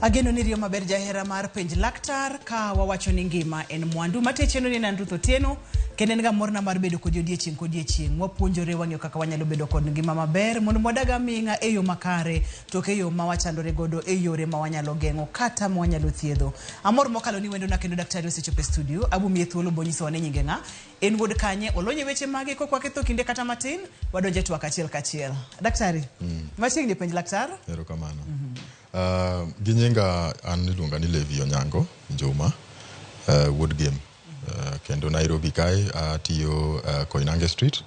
Ageno ni riyo maber jahera mar Penj Laktar ka wawacho ni ngima en mwandu matecheno ni Nandruth Otieno kendo en ga morna mar bedo kod odiechieng' wapuonjore wang'eyo kaka wanyalo bedo kod ngima maber mondo mwadaga minga e yo makare to ke yo ma wachandore godo e yore ma wanyalo geng'o kata ma wanyalo thiedho. Amor mokalo ni wendo na kendo daktari osechopo e studio abumi thuolo bonyiso wane nyinge nga en wuod kanye olonye weche mage kokwa ketho kinde kata matin wadonje twak achiel kachiel. Daktari machiegni Penj Laktar. Erokamano. Ginyinga an iluonga ni Levi Onyango Njuma, Wood Game. Kendo Nairobi kae atiyo Koinange Street,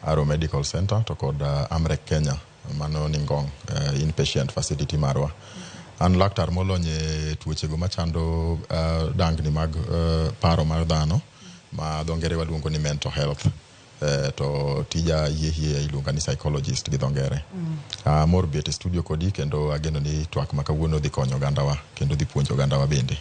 Aro Medical Center to kod Amrek Kenya, mano Ningong, inpatient facility marwa. An laktar molonye tuochego machando dangni mag paro mar dhano, ma dho ngere waluongo ni mental health. To tija yie iluonga ni psychologist gi dho ngere. Mor bet e studio kodi kendo ageno ni twak ma kawuono dhi konyo ogandawa kendo dhi puonjo ogandawa bende.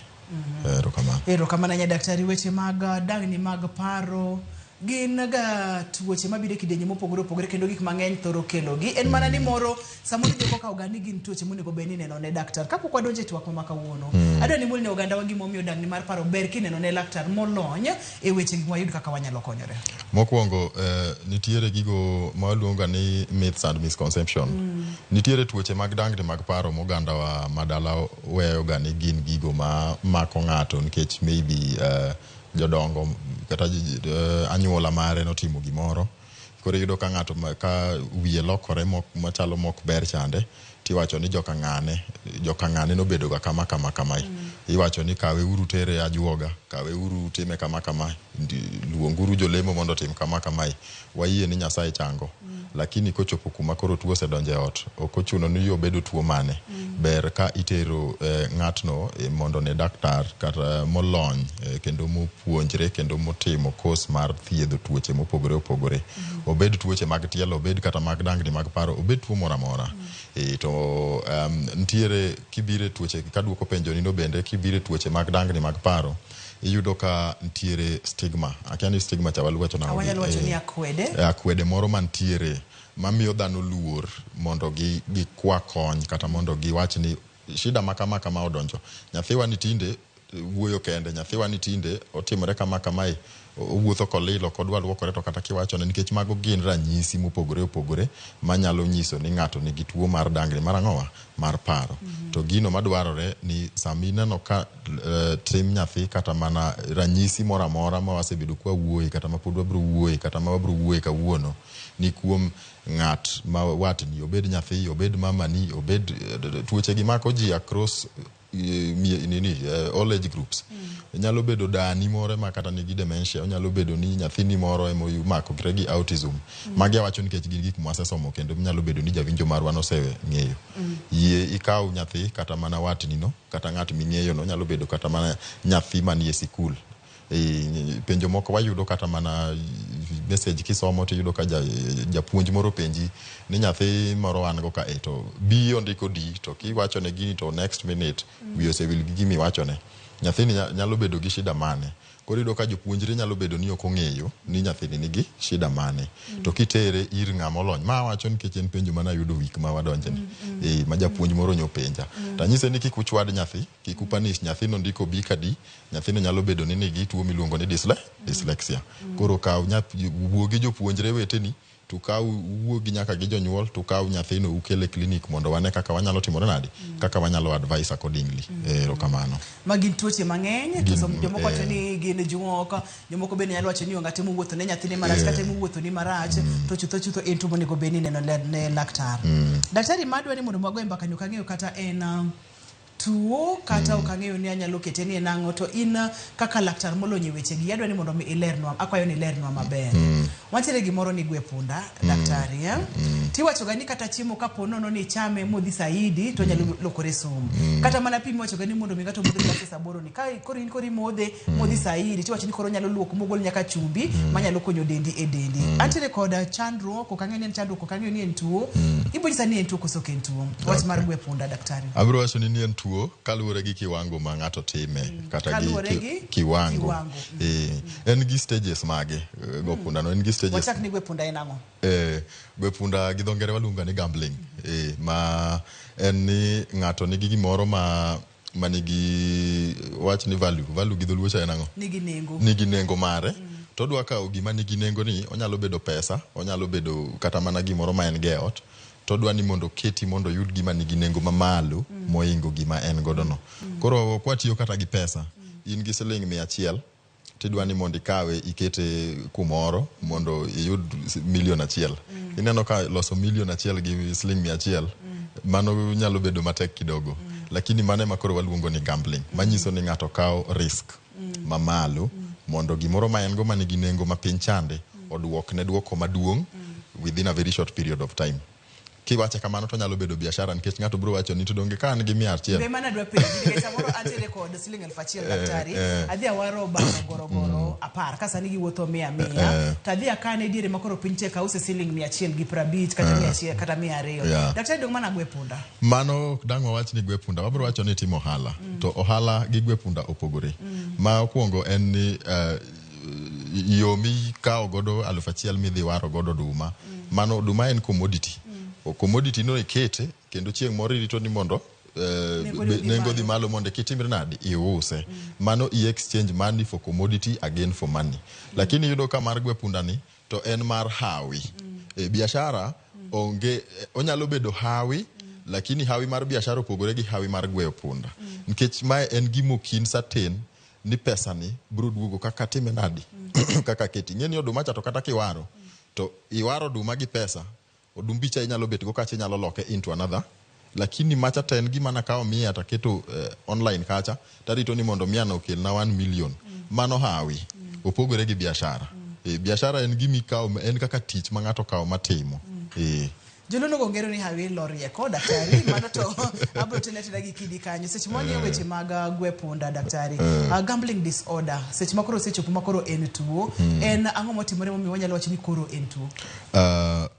Erokamano. Erokamano nya daktari, weche mag dangni mag paro gin ga tuoche mabiro kidenye mopogore opogore kendo gik mang'eny thoro kelo gi en mana ni moro samoro joko ka ogani gin tuoche monego beni neno ne daktar kapok wadonje twak ma kawuono. Adwa ni mulne oganda wa gimo miyo dangni mar paro ber kineno ne laktar molony e weche gi wayud kaka wanyalo konyore. Mokwongo nitiere gigo ma waluonga ni myths and misconception. Nitiere tuoche mag dangni mag paro moganda wa madala weyo ga ni gin gigo ma mako ng'ato nikech maybe jodongo kata anyuola mare notimo gimoro koro yudo ka ng'ato ka wiye lokore machalo mok ber chande tiwacho ni joka ng'ane nobedo ga kama iwacho ni kawe uru tere ajuoga, kawe uru time kama luonguru jolemo mondo tim kama wayie ni Nyasaye chango. Lakini kochopo kuma koro tuo sedonje ot ok ochuno ni obedo tuo mane. Ber ka itero ng'atno mondo ne daktar kata molony kendo mopuonjre kendo motimo course mar thiedho tuoche mopogore opogore. Obed tuoche mag tielo, obed kata mag dangni mag paro, obed tuo moro amora. To ntiere kibire tuoche kaduoko penjo ni no bende kibire tuoche mag dangni mag paro iyudo ka ntiere stigma. Akiani stigma cha waluwacho na wacho ni akwede moro mantiere mamiyo dhano luor mondo gi kwa kony kata mondo giwach ni shida makama odonjo. Nyathiwa ni tinde wuoyo kende, nyathiwa ni tinde otimore kama owuotho kolilo kodwa luokore to kata kiwacho ne nikech mago gin ranyisi mopogore opogore manyalo nyiso ni ng'ato nigi tuo mar dangni mar ang'owa mar paro. To gino madwarore ni samineno ka tim nyathi kata mana ranyisi moro amora ma wasebedo kwa wuoyi kata ma pod wabro wuoyi kata ma wabro wuoyi kawuono ni kuom ng'at ma watni, obed nyathi, obed mamani, obed tuoche gi mako ji across all age groups. Nyalo bedo dani moro ma kata nigi dementia, nyalo bedo ni nyathini moro mako gi autism. Magi awacho nikech gin gik mwasesomo kendo nyalo bedo ni jawinjo marwa nosewe ng'eyo. Yie ikaw nyathi kata mana watni no kata ng'at ming'eyo no, nyalo bedo kata mana nyathi manie sikul. Penjo moko wayudo kata mana message kisomo to yudo ka japuonj moro penji ni nyathi moro an go ka to bi ondiko di to kiwacho ne gini to next minute wi osewil gi gimi wacho ne nyathini nyalo bedo gi shida mane. Koro yudo ka jopuonjre nyalo bedo ni ok ong'eyo ni nyathini nigi shida mane. To kitere ir ng'ama olony ma wacho nikech en penjo mana yudo wik ma wadonje ni ma japuonj moro nyopenja. Tanyise ni kik uchwad nyathi, kik upanish nyathino ndiko bi kadi, nyathino nyalo bedo ni nigi tuo miluongo ni dyslexia. Koro kaw wuo gi jopuonjre weteni to kaw wuo gi nyaka gi jonyuol to kaw nyathino ukele clinic mondo wane kaka wanyalo timore nadi, kaka wanyalo advise accordingly. Erokamano. Magin tuoche mang'eny to jomoko wacho ni gin jomoko bende nyalo wacho ni ongatemo wuotho ne nyathine marach kata temo wuotho ni marach to chutho en tuo monego beni neno ne laktar. Daktari madwa ni mondo mago mbaka nyuka ng'eyo kata en tuo kata okang'eyo ni anyalo kete ni nang'o to in kaka laktar molonye weche gi adwa ni mondo mi ilernwa, akwayo ni ilernwa maber. Wantiere gimoro ni gwe punda daktari tiwacho ga ni kata chiemo kapo nono ni chame modhi saidi to nyalo lokore sum. Kata mana pi miwacho ga ni mondo mi ngato modhi glasi saboro ni kai kori modhi saidi tiwacho ni koro nyalo luoko mogol nyaka chumbi manyalo konyo dendi e dendi. Antiere koda chandruok okang'eyo ni en chandruok, okang'eyo ni en tuo. Ibonyisa ni en tuo koso ken tuo. Wach mar gwe punda daktari. Abro wacho ni en tuo kaluwore gi kiwango ma ng'ato time kata gi kiwango. En gi stages mage go punda no, en gi stages. Wachak ni gwe punda en ang'o? Gwe punda gi dho ngere waluonga ni gambling. Ma en ni ng'ato nigi gimoro ma manigi wach ni value gi dholuocha en ang'o? Nigi nengo mare. To odwa kawo gima nigi nengo ni, onyalo bedo pesa, onyalo bedo kata mana gimoro ma en geot, to odwa ni mondo keti mondo yud gima nigi nengo mamalo moingo gima en godo no. Koro kwa tiyo kata gi pesa, in gi siling 100, tidwa ni mondo ikawe ikete kumoro mondo iyud 1,000,000. Ineno ka loso 1,000,000 gi siling 100, mano nyalo bedo matek kidogo. Lakini mane makoro waluongo ni gambling. Manyiso ni ng'ato kawo risk mamalo mondo gimoro ma en go manigi nengo mapiny chande oduokne duoko maduong' within a very short period of time. Kiwache kamano to nyalo bedo biashara nikech ng'ato biro wacho ni to donge ka an gi 100. Be mana dwa penji nikech samoro antere kod siling 1,000 daktari, adhi awaro bano gorogoro apar kasa nigi wuotho 100 to adhi akane diere makoro piny tek ause siling 150 kata 100 kata 200. Daktari dong mana gwe punda. Mano dang' wawach ni gwe punda, wabiro wacho ni timo ohala. To ohala gi gwe punda opogore. Ma okuongo en ni yo mi kawo godo 1,000 midhi waro godo duma. Mano duma en commodity. Commodity no ikete kendo chieng' moro irito ni mondo nengo dhi malo mondo kitimre nadi iuse. Mano exchange money for commodity again for money. Lakini yudo ka mar gwe punda ni to en mar hawi. Biashara onge onyalo bedo hawi, lakini hawi mar biashara opogore gi hawi mar gwe punda. Nikech mae en gimo kin certain ni pesa ni biro duogo kaka time nadi kaka keti. Ng'eni oduma cha to kata kiwaro to iwaro duma gi pesa, odumbicha inyalo bet go kacha inyalo loke into another. Lakini macha ten gima na kawo 100 taketo online kacha tarito ni mondo 100 no kel na 1 million. Mano hawi opogore gi biashara. Biashara en gimi kawo en kaka tich ma ng'ato kawo matimo. Jolono gongero ni hawi lorie ko daktari mano to abro tenetida gi kidi kanyo seche moni weche mag gwe punda daktari. Gambling disorder seche makoro seche makoro en tuo en ang'o motimore momi wanyalo wacho ni koro en tuo?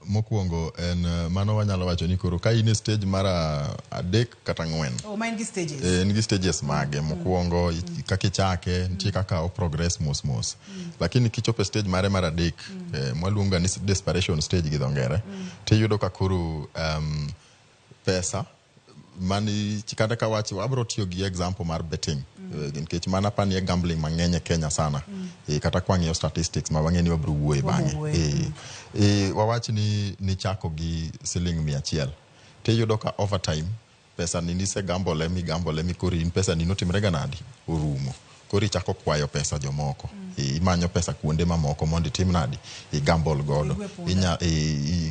Mokuongo en mano wanyalo wacho ni koro ka in stage mara 3 kata 4. Oh, ma in gi stages. En gi stages mage. Mokuongo kaka ichake nitie kaka o progress mos. Lakini kichope stage mare mara 3 mwaluonga ni desperation stage gi dho ngere, tiyudo ka koro pesa mani chikada ka wachi wabro tiyo gi example mar betting. Nikech mana pani e gambling mang'eny e Kenya sana. Kata kwa ng'iyo statistics ma wang'eni wabro wuoye bang'e. Wawachi ni chako gi siling 100. Tiyudo ka overtime pesa ni nise gamble mi kori in pesa ni notimre ga nadi orumo. Kori chako kwayo pesa jomoko. Imanyo pesa kuonde mamoko mondo itim nadi gamble godo.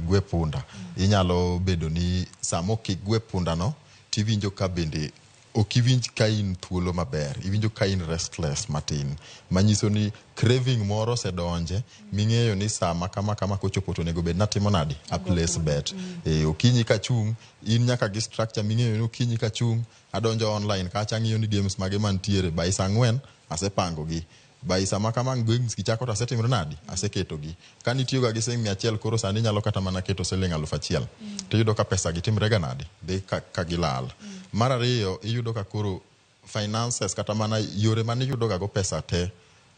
Gwe punda. Inyalo bedo ni samo gwe punda no tivinjo ka bende okivinj ka in thuolo maber, ivinjo ka in restless matin. Manyiso ni craving moro se donje, ming'eyo ni sama kama kochopo to nego bed natimo nadi a place bet. Okinyi ka chung, in nyaka gi structure ming'eyo ni okinyi ka chung, adonjo online kacha ng'iyo ni games mage mantiere by saa 4 asepango gi. By sama kama games kichako to asetimre nadi aseketo gi. Kani tiyo ga gi siling 100 koro sani nyalo kata mana keto siling 1,000. To yudo ka pesa gitimre ga nadi dhi ka gilal. Mar ariyo iyudo ka koro finances kata mana yore mane yudo ga go pesa te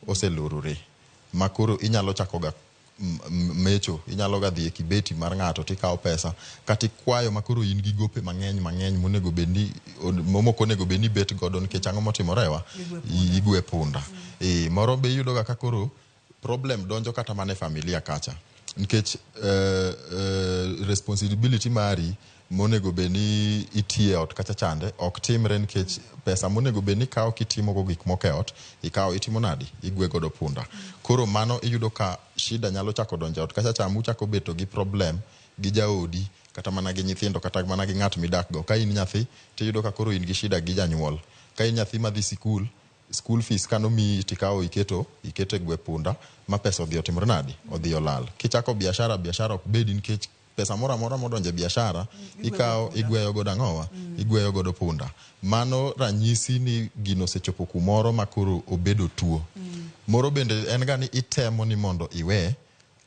oselorore. Ma koro inyalo chako ga mecho, inyalo ga dhi e kibeti mar ng'ato tikawo pesa kati kwayo makoro in gi gope mang'eny monego bedni momoko nego bedni bet godo nikech ang'o motimorewa igwe punda. Moro be iyudo ga ka koro problem donjo kata mane familia kacha nikech responsibility mari monego bedni itie ot kacha chande ok timre nikech pesa monego bedni kawo kitimo go gik moko e ot ikawo itimo nadi igwe godo punda. Koro mano iyudo ka shida nyalo chako donjo ot kacha chamu chako beto gi problem gi jaodi kata mana gi nyithindo kata mana gi ng'at midak go. Ka in nyathi tiyudo ka koro in gi shida gi janyuol. Ka in nyathi madhi school fees kano mi tikawo ikete gwe punda ma pesa odhi otimre nadi odhi olal. Kichako biashara ok bedi nikech pesa mora modonje biashara ikawo igweyo godo ang'owa igweyo godo punda. Mano ranyisi ni gino sechopo kumoro makoro obedo tuo. Moro bende en ga ni itemo ni mondo iwe,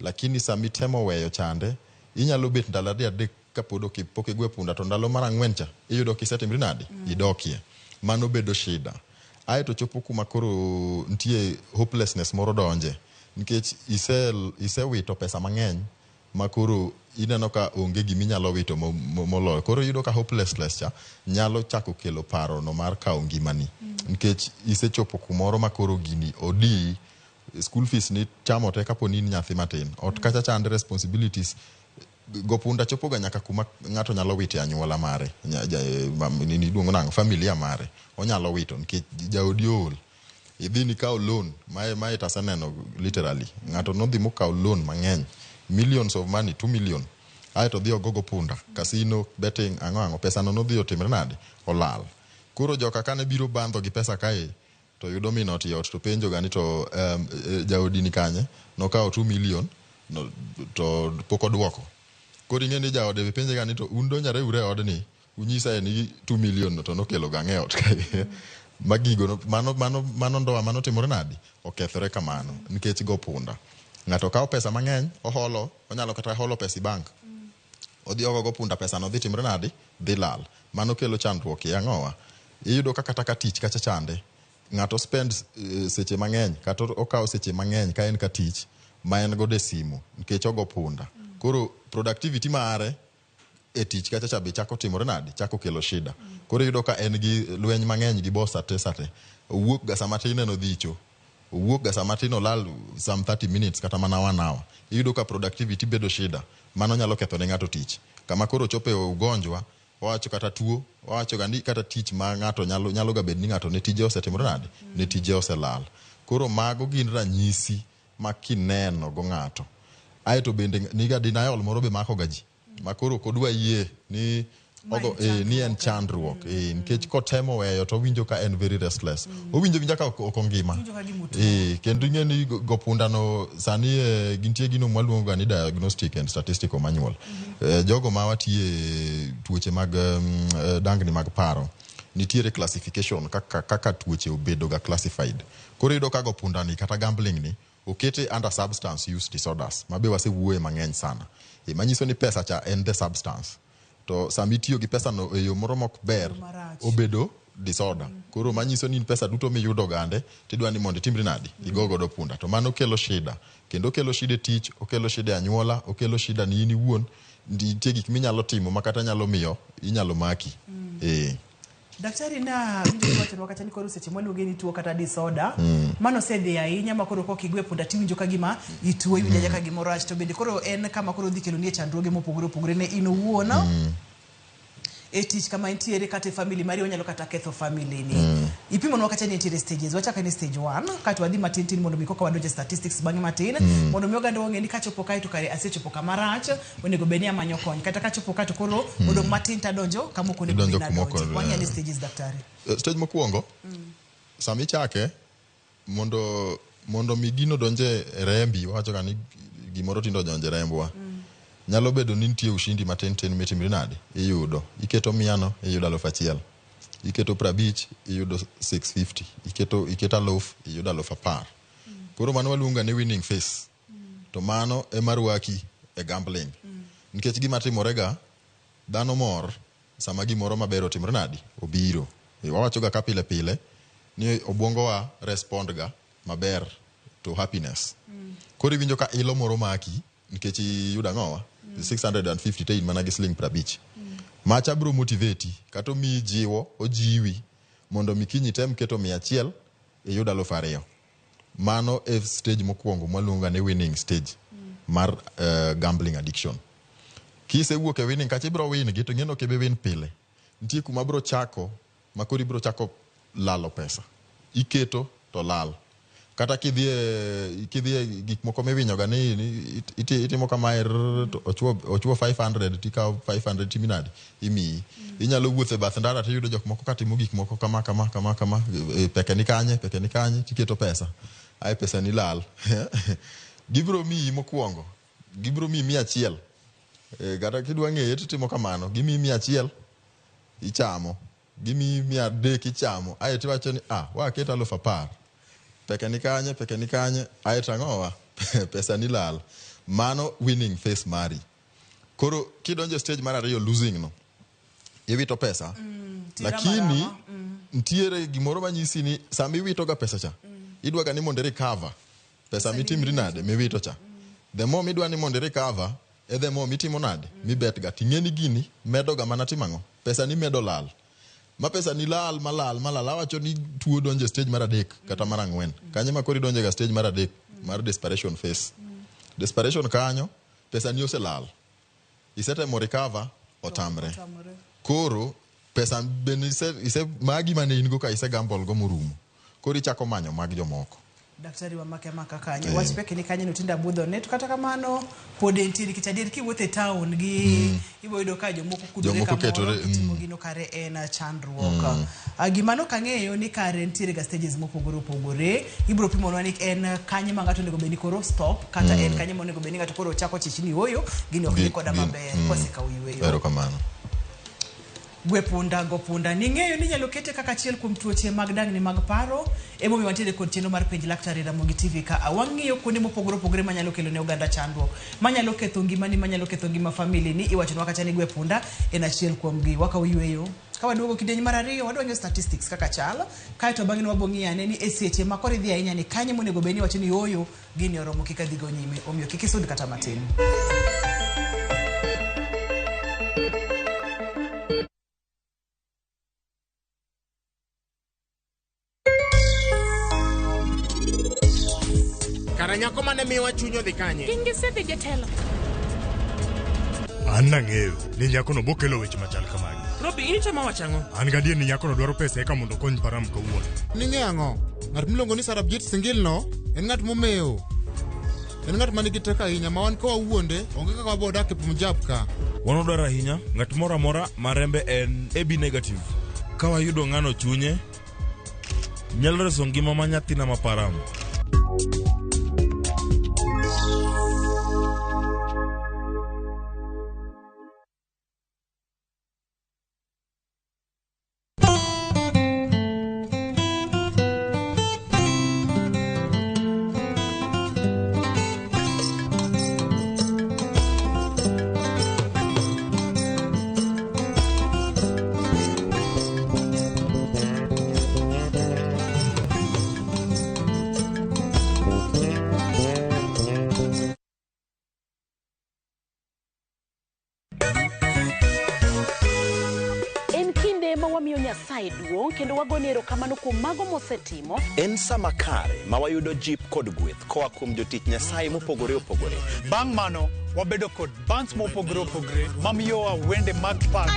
lakini sami temo weyo chande inyalo bet ndalo 3 kapod pok igwe punda to ndalo mar 4 cha iyudo kisetimri nadi idokie. Mano bedo shida. Aye to chopo kuma koro ntie hopelessness moro donje nikech isewito pesa mang'eny makoro ineno ka onge giminyalo wito moloyo. Koro yudo ka hopelessness cha nyalo chako kelo paro no mar kawo ngimani. Nikech isechopo kumoro makoro gini odi school fees ni chamo te kapo ni nyathi matin. Ot kacha chande responsibilities gopunda chopo ga nyaka kuma ng'ato nyalo wito anyuola mare. Ni duongo nang familia mare. Onyalo wito nikech jaodi ol. Idhi ni kawo loan mae tasaneno literally. Ng'ato nodhi mokawo loan mang'eny. Millions of money, 2 million. Aeto dhi ogogo punda, casino, betting, ang'o pesa no dhi otimre nade, olal. Koro joka kane biro bandho gi pesa kae, to yudo minoti yot, to penjo gani to jaodi ni kanye, no kawo 2 million, no, to poko duoko. Koro ing'e ni jaode penjo gani to undo nyare ure odni, unyisa ni 2 million no to nokelo gang'e ot kae. Magigo, mano ndoa mano timore nade, okethore kamano, nikech go punda. Ng'ato kawo pesa mang'eny, oholo, onyalo kata holo pesa bank. Odhi ogogo punda pesa no dhi timre nade, dhi lal. Mano kelo chandruok ang'owa. Iyudo ka kata ka tich kacha chande. Ng'ato spend seche mang'eny, kata okawo seche mang'eny ka en ka tich, ma en go de simu, nikech ogo punda. Koro productivity mare e tich kacha cha be chako timore nade, chako kelo shida. Koro iyudo ka en gi lweny mang'eny gi boss sate. Owuok ga sama tin no dhicho. Owuok ga sama tin olal some 30 minutes kata mana 1 hour. Iyudo ka productivity bedo shida. Mano nyalo ketho ne ng'ato tich. Kama koro chope ugonjwa, owacho kata tuo, owacho ga ni kata tich ma ng'ato nyalo ga bed ni ng'ato ne tije osetimore nade, ne tije oselal. Koro mago gin ranyisi ma kineno go ng'ato. Aeto bende niga denial moro be mako ga ji. Makoro kodwa yie ni ni en chandruok nikech kotemo weyo to winjo ka en very restless. Owinjo ka ok ongima. Kendo ing'e ni gopunda no sani gintie gino mwaluongo ga ni diagnostic and statistical manual. Jogo ma watie tuoche mag dangni mag paro nitiere classification kaka tuoche obedo ga classified. Koro iyudo ka gopunda ni kata gambling ni okete under substance use disorders mabe wasewuoye mang'eny sana. Manyiso ni pesa cha en the substance. To sami tiyo gi pesa no e yo moro mok ber obedo disorder. Koro manyiso ni pesa duto miyudo gande tidwa ni mondo timri nadi igogo do punda. To mano kelo shida. Kendo kelo shida tich, okelo shida anyuola, okelo shida ni ini wuon. Nitie gik minyalo timo makata nyalo miyo inyalo maki. Daktari na winjo wacho wakati niko seche mwaluonge ni tuo kata disorder mano sedhi ahinya makoro kokigwe punda tiwinjo ka gima ituo iwinjo ka gima rach to bende koro en kama koro dhi kelo nie chandruoge mopogore ne ino wuono e tich kama intiere kata family mari onyalo kata ketho family ni ipimo no kata ni intiere stages wachaka ni stage 1 kata wadhi matin mondo mikoka wadonje statistics bangi matin mondo mi oganda wonge ni kachopo kai to kare asechopo kama rach onego beni amanyo kony kata kachopo ka to koro odong matin ta donjo kama okone beni wanya ni stages daktari. Stage mokuongo sami chake mondo migino donje rembi wacho ga ni gimoro tindo donje rembwa. Nyalo bedo ni nitie ushindi matin mitimre nade iyudo iketo 100 iyudo 1,000 iketo 50 iyudo 650 iketo 1,000 iyudo 10,000. Koro mano waluonga ni winning face. To mano e marwaki e gambling. Nikech gima timore ga dhano mor sama gimoro maber otimre nade obiro. Wawacho ga pile ni obwongo wa respond ga maber to happiness. Koro winjo ka ilo moro maki nikech yuda ng'owa 650 te in mana gi sling 50. Macha bro motivate kato mi jiwo ojiwi mondo mikinyi tem keto 100 yuda 2,000. Mano e stage mokuongo mwaluonga ni winning stage mar gambling addiction. Kise wuok e winning kachi bro win gi to ng'eno kebe win pile. Nitie kuma bro chako makori bro chako lalo pesa. Iketo to lal. Kata kidhie gik moko miwinyo ga ni itimo kama ochuo 500 tikao 500 timinadi imi inyalo wuothe bath ndara to yudo jok moko katimo gik moko kama peke ni kanye tiketo pesa ai pesa ni lal. Gibro mi mokuongo gibro mi 100 kata kidwa ng'eye timo kamano gimi 100 ichamo gimi 300 ichamo ai tiwacho ni waketo 10,000 peke ni kanye aeta ng'owa pesa ni lal. Mano winning face mari. Koro kidonjo stage mar ariyo losing no iwito pesa lakini ntiere gimoro manyisi ni sami wito ga pesa cha idwa ga ni mondo recover pesa mitimri nade miwito cha. The more midwa ni mondo recover edhe mo mitimo nade mibet ga tingeni gini medo ga mana timango pesa ni medo lal ma pesa ni lal malal awacho ni tuo donje stage mar 3 kata mar 4 kanye ma kori donje ga stage mar 3 mar desperation phase desperation kanyo pesa ni oselal isetemo recover otamre koro pesa ben ise magi mane ingo ka ise gambol go murumo kori chako manyo mag jomoko daktari wa maka kanye wach peke ni kanye nutinda budho ne kata kamano pod entiri kitadier kiwuothe town gi ibo yudo ka jomoko kudore kamoro timo gino kare en chandruok gimano kang'eyo ni kare entiri ga stages mopogore ibro pimonwa ni en kanye ma ngato nego beni koro stop kata en kanye monego beni ngato koro chako chichini oyo gino ok koda maber koseka uyweyo pero kamano Gwepunda gopunda ning'eyo ni nyalo kete kaka achiel kuom tuoche mag dang'ni mag paro emo mi wantiere kod chenro mar penj Laktar Ramogi TV ka awang'iyo kuonde mopogore manyalo kelo ne oganda chandruok manyalo ketho ngimani manyalo ketho ngima family ni iwachonwa kata ni gwepunda en achiel kuom gi waka uyweyo ka waduogo kidieny mar 2 wadwanyo statistics kaka chal kaeto bang'e wabong'iyane ni eseche ma koro idhi ahinya ni kanye monego beni wacho ni oyo gini oromo kika dhigo nyime omiyo kik isud kata matin. Nyako mane miwa chunyo dhi kanye? Kingi sedhi jatelo. An nang'eyo ni nyako no bokelo weche machal kamagi. Robi ini chama wachango? An gadier ni nyako no dwaro pesa eka mondo kony param kawuono. Ning'e ang'o? Ng'at miluongo ni Sarabjit Singil no en ng'at momewo. En ng'at manigi teko ahinya ma wan kawuonde onge kaka wabodak e Punjab ka. Wan odwaro ahinya ng'at moro amora ma rembe en AB negative. Ka wayudo ng'ano chunye nyalo reso ngima ma nyathina ma param. Kendo wagonero kamano kuom mago mosetimo en sama kare ma wayudo jip kod gweth koa kuom jotich Nyasaye mopogore opogore. Bang' mano wabedo kod bands mopogore opogore mamiyowa wende mag pak.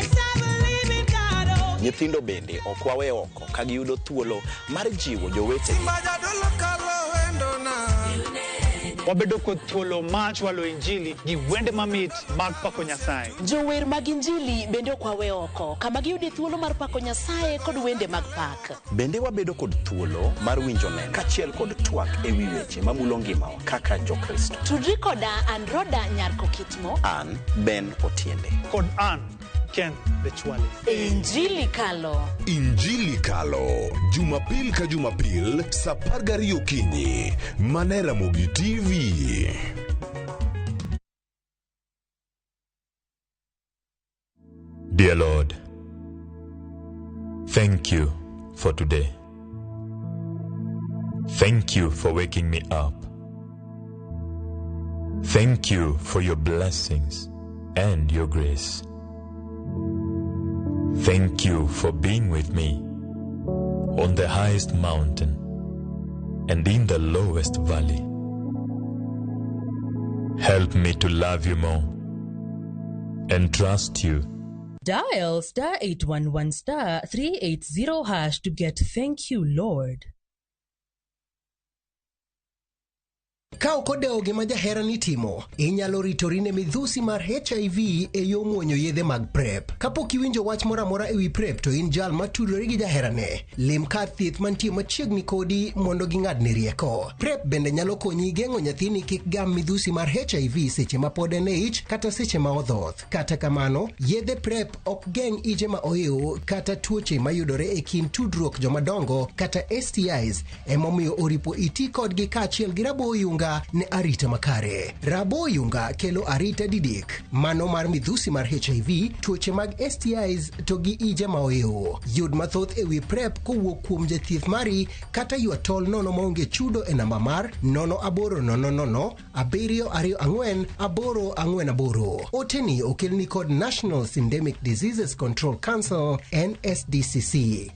Nyithindo bende ok wawe oko ka giyudo thuolo mar jiwo jowetegi. Wabedo kod thuolo mar chwalo injili gi wende mamit mag pako Nyasaye. Jower mag injili bende ok wawe oko kama giyude thuolo mar pako Nyasaye kod wende mag pak. Bende wabedo kod thuolo mar winjo neno kachiel kod twak ewi weche mamulo ngimawa kaka jokristo. Tudri koda an Roda Nyarko Kitmo. An Ben Otiende. Kod an Ken the Chwali. Injili Kalo. Injili Kalo. Jumapil ka Jumapil saa 12 okinyi. Mane Ramogi TV. Dear Lord, thank you for today. Thank you for waking me up. Thank you for your blessings and your grace. Thank you for being with me on the highest mountain and in the lowest valley. Help me to love you more and trust you. Dial *811 380# to get thank you, Lord. Ka okodeo gima jaherani timo, inyalo ritori ne midhusi mar HIV e yo muonyo yedhe mag PrEP. Kapok iwinjo wach moro amora ewi PrEP to in jal matudore gi jaherane, lim kar thieth mantie machiegni kodi mondo ging'adni rieko. PrEP bende nyalo konyi geng'o nyathini kik gam midhusi mar HIV seche ma pod en e ich kata seche ma odhoth. Kata kamano, yedhe PrEP ok geng' ije ma oew kata tuoche mayudore e kind tudruok jomadongo kata STIs, emomiyo oripo iti kodgi kaachiel gi rabo oyunga ayanga ne arita makare. Raboyunga kelo arita didik, mano mar midhusi mar HIV, tuoche mag STIs to gi ije maoyo. Yud mathoth ewi PrEP kowuok kuom jathieth mari kata ywa tol nono maonge chudo e namba mar 0800 724 848. Oteni okelni kod National Syndemic Diseases Control Council NSDCC.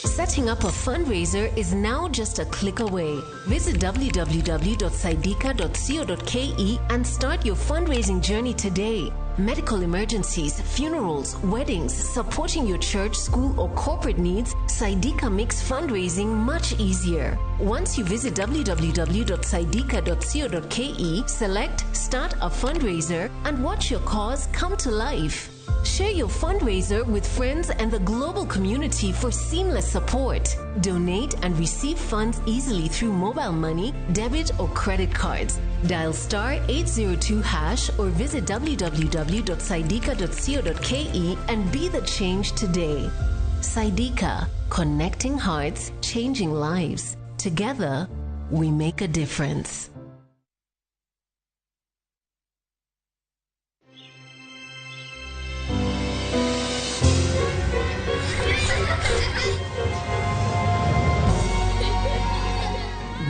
Setting up a fundraiser is now just a click away. Visit www.sidika.co.ke and start your fundraising journey today. Medical emergencies, funerals, weddings, supporting your church, school, or corporate needs, Sidika makes fundraising much easier. Once you visit www.sidika.co.ke, select Start a Fundraiser and watch your cause come to life. Share your fundraiser with friends and the global community for seamless support. Donate and receive funds easily through mobile money, debit, or credit cards. Dial *802# or visit www.sidika.co.ke and be the change today. Sidika, connecting hearts, changing lives. Together, we make a difference.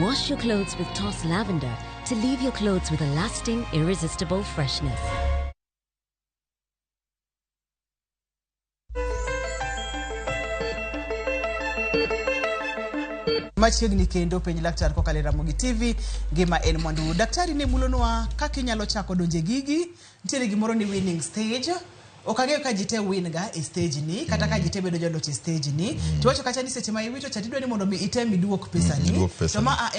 Wash your clothes with Toss Lavender to leave your clothes with a lasting, irresistible freshness. Machiegni kendo penj laktar kokale Ramogi TV gima en mwandu. Daktari ne mulonwa kaka inyalo chako donje gigi. Nitiere gimoro ni winning stage. Okage ka jite win ga e stage ni kata ka jite bedo jalo e stage ni tiwacho kacha ni seche ma iwito chatidwa ni mondo mi item iduok pesa ni to ma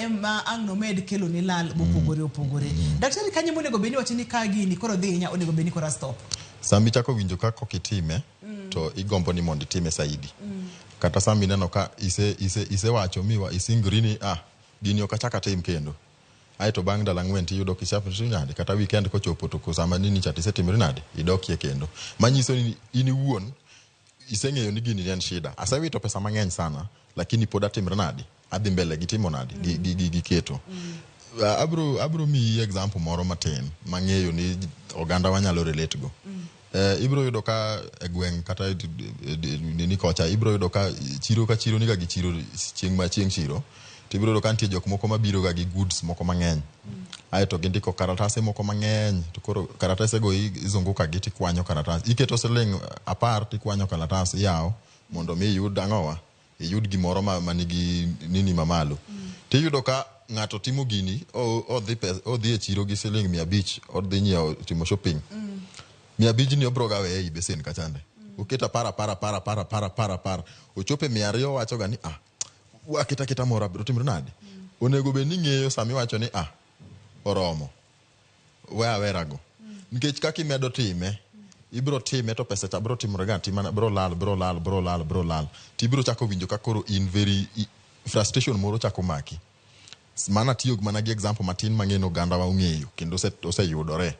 ang no med kelo ni lal opogore. Daktari kanye monego beni wacho ni ka gini koro dhi nya onego beni kora stop. Sami chako winjo ka kokitime to igombo ni mondo itime saidi. Kata sami neno ka ise wacho miwa isingri ni gini okachaka tim kendo. Aito bang dala ngwen ti yudo kichapo nade kata weekend ko chopo to kusama nini chati setimri nade idokie kendo manyiso ni ini wuon iseng'eyo ni gini en shida asewito pesa mang'eny sana lakini pod atimre nade adhi mbele gi timo nade gi keto abro mi example moro matin mang'eyo ni oganda wanyalo relate go ibro yudo ka egweng kata ni kocha ibro yudo ka chiro ka chiro ni ga gi chiro chieng chiro tibiro do kantie jok moko mabiro ga gi goods moko mang'eny aito gindiko karatase moko mang'eny to koro karatase go izunguka gi tikwanyo karatas iketo siling apart tikwanyo karatas yao mondo mi yud ang'owa yud gimoro manigi nini mamalo tiyudo ka ng'ato timo gini odhi e chiro gi siling 500 odhi nyiewo timo shopping 500 ni obro gawe e besen kachande uketa para ochope 200 wacho ga ni kita mora biro timre nade onego be ni ng'eyo sami wacho ni oromo we awerago nikech kaka imedo time ibro time to pesa ta bro timre ga timana bro lal tibiro chako winjo ka koro in very frustration moro chako maki mana tiyo mana gi example matin mang'eno ganda wa ung'eyo kendo oseyudore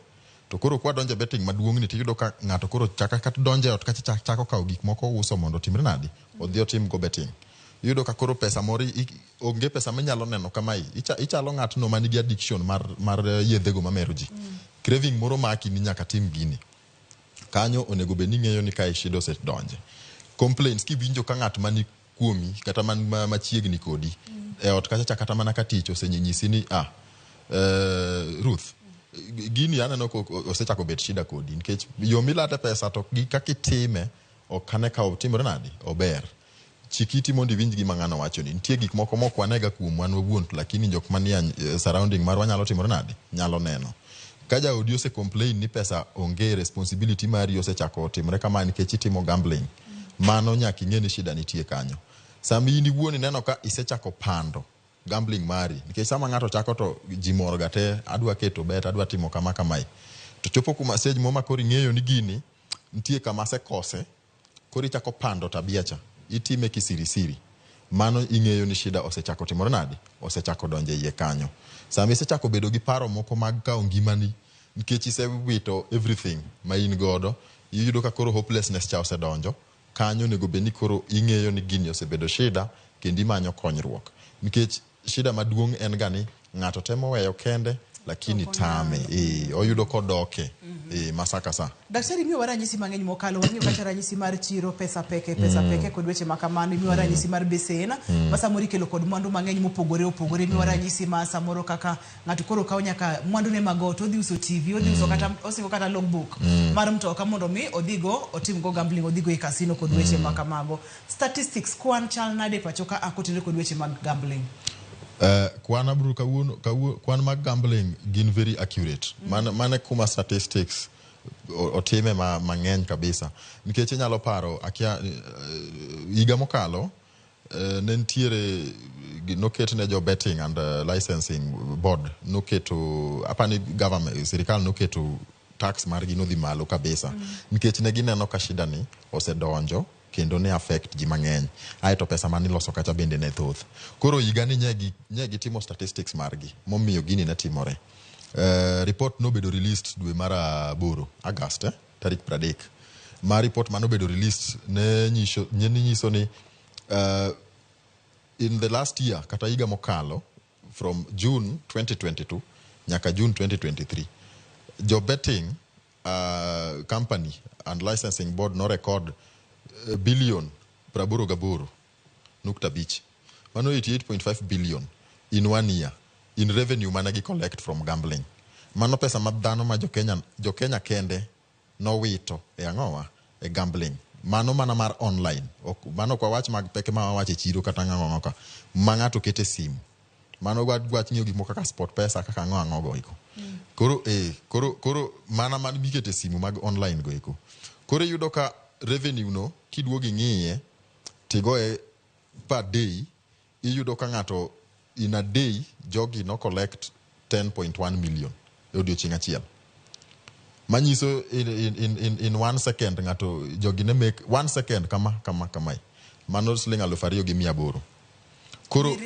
to koro kwa donje betting maduong' ni tiyudo ka ng'ato koro chaka kat donje ot kacha chako kawo gik moko uso mondo timre nade odhi otim go betting yudo ka koro pesa mori onge pesa manyalo neno kamai ichalo ng'atno manigi addiction mar yedhego mamero ji craving moro maki ni nyaka tim gini kanyo onego be ni ng'eyo ni kai shido set donje complaints kiwinjo ka ng'at mani kuomi kata man machiegni kodi e ot kacha kata mana ka tich osenyisi ni Ruth gini aneno ko osechako bet shida kodi nikech yo milate pesa to gi kakitime okane ka otimre nade ober chikiti mondi winj gi mang'ano wacho ni nitie gik moko wanega kuom wan wuon lakini jok mania surrounding mar wanyalo timore nade nyalo neno ka jaodi ose complain ni pesa onge responsibility mari osechako timre kama nikech itimo gambling mano nyaka ing'e ni shida nitie kanyo sami ni wuon neno ka isechako pando gambling mari nikech sama ng'ato chako to jimoro gate adwa keto bet adwa timo kama kamai to chopo ku message moma kori ng'eyo ni gini nitie kama sekose kori chako pando tabiacha itime kisirisiri mano ing'eyo ni shida osechako timore nade osechako donje iye kanyo sami isechako bedo gi paro moko mag ka ngimani nikech isewito everything ma in godo iyudo ka koro hopelessness cha osedonjo kanyo nego beni koro ing'eyo ni gini osebedo shida kendo imanyo konyruok nikech shida maduong' en gani ng'ato temo weyo kende lakini tame oyudo kodoke masaka sa. Daktari miyo ranyisi mang'eny mokalo wang'eyo kata ranyisi mar chiro pesa peke kod weche makamano miyo ranyisi mar besena ma samoro ikelo kod mwandu mang'eny mopogore miyo ranyisi ma samoro kaka ng'ato koro kawo nyaka mwandu ne magoto odhi uso TV odhi uso kata osingo kata logbook mar mtoka mondo mi odhigo otim go gambling odhigo e casino kod weche makamago. Statistics kwan chal nade pachoka akotire kod weche mag gambling? Kwan abru kwan mag gambling gin very accurate. Mane kuma statistics otime mang'eny kabisa. Nikech inyalo paro akia higa mokalo nentiere noket ne jo betting and licensing board noketo apani government sirikal noketo tax margi nodhi malo kabisa. Nikech ne gineno ka shida ni osedonjo kendo ne affect ji mang'eny aito pesa mani loso kacha bende ne thoth. Koro higa ni nyegi timo statistics margi momiyo gini ne timore. Report nobedo released dwe mara boro August tarik 30. Ma report manobedo released ne nyiso ni in the last year kata higa mokalo from June 2022 nyaka June 2023 jo betting company and licensing board no record billion praboro gaboro nukta bich mano 88.5 billion in 1 year in revenue managi collect from gambling. Mano pesa madhano ma jo Kenya kende no wito e ang'owa e gambling. Mano mana mar online mano kwa wach mag peke ma wache chiro kata ng'ang'o ka mang'ato kete simu mano gwach ng'iyo gik moko kaka sport pesa kaka ng'ang'o go iko koro mana man bikete simu mag online go iko koro yudo ka revenue no kiduogi ng'iye tigoe per day iyudo ka ng'ato in a day jogi no collect 10.1 million e odiochieng' achiel. Manyiso in 1 second ng'ato jogi ne make 1 second kama mano siling 2,800. Koro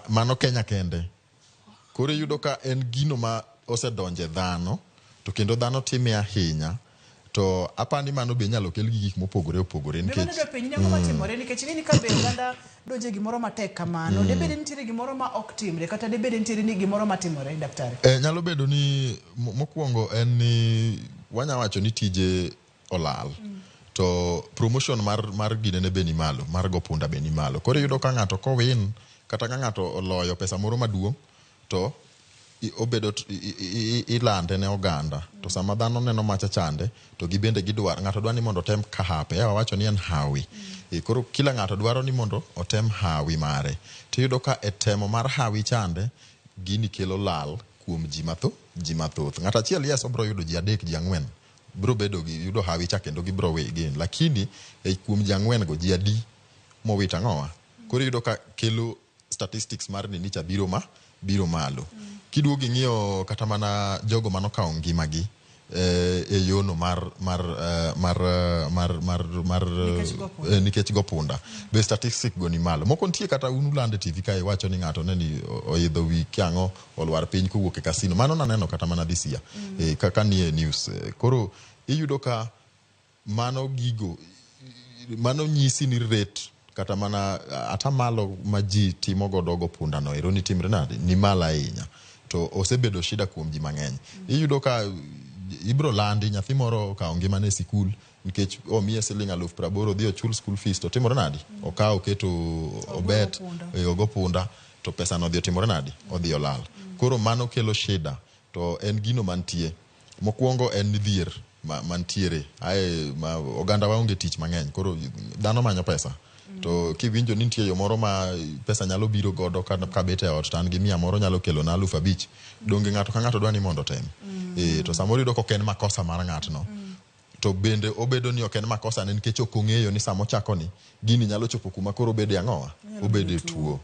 mano Kenya kende. Koro yudo ka en gino ma osedonje dhano to kendo dhano time ahinya to apani mano be nyalo kel gik mopogore nikech ne penj ne ngoma timore nikech ni ka be oganda donje gimoro matek kamano de bede nitiere gimoro ma ok timre kata de bede nitiere ni gimoro matimore daktari. Nyalo bedo ni mokwongo en ni wanya wacho ni tije olal to promotion mar gine ne be ni malo mar go punda be ni malo. Koro yudo ka ng'ato ko win kata ka ng'ato oloyo pesa moro maduong' to obedo ilande ne oganda to sama dhano neno macha chande to gibende gidwar ng'ato dwani mondo otem kahape wacho ni en hawi koro kila ng'ato dwaro ni mondo otem hawi mare to yudo ka e temo mar hawi chande gini kelo lal kuom ji mathoth ng'ato achiel yes obro yudo ji 3 ji 4 bro bedo gi yudo hawi cha kendo gibro wegi lakini kuom ji 4 go ji adi mowita ng'owa koro yudo ka kelo statistics mar ni cha biro malo. Kiduogi ng'iyo kata mana jogo mano kawo ngimagi e yono nikech go punda be statistic go ni malo moko ntie kata unulande TV kae wacho ni ng'ato neni oidho wi kiang'o olwar piny kowuok e kasino mano naneno kata mana this year kaka nie news koro iyudo ka mano gigo mano nyisi ni rate kata mana atamalo ma ji timo godo punda no ero ni timre nade ni mala ahinya to osebedo shida kuom ji mang'eny. Iyudo ka ibro landi nyathi moro ka ngimane e sikul nikech omiye siling 80,000 dhi ochul school fees to timore nadi okawo keto obet ogo punda to pesa no dhi timore nadi odhi olal. Koro mano kelo shida to en gino mantie mokwongo en dhier mantiere oganda waonge tich mang'eny koro dhano manyo pesa to kiwinjo ni nitie yo moro ma pesa nyalo biro godo ka bete ot tan gi 100 moro nyalo kelo na 5,000 donge ng'ato ka ng'ato dwani mondo tem to samoro yudo ko ken makosa mar ng'atno to bende obedo ni ok en makosa ne nikech ok ong'eyo ni samo chako ni gini nyalo chopo kuma koro bede ang'owa obede tuo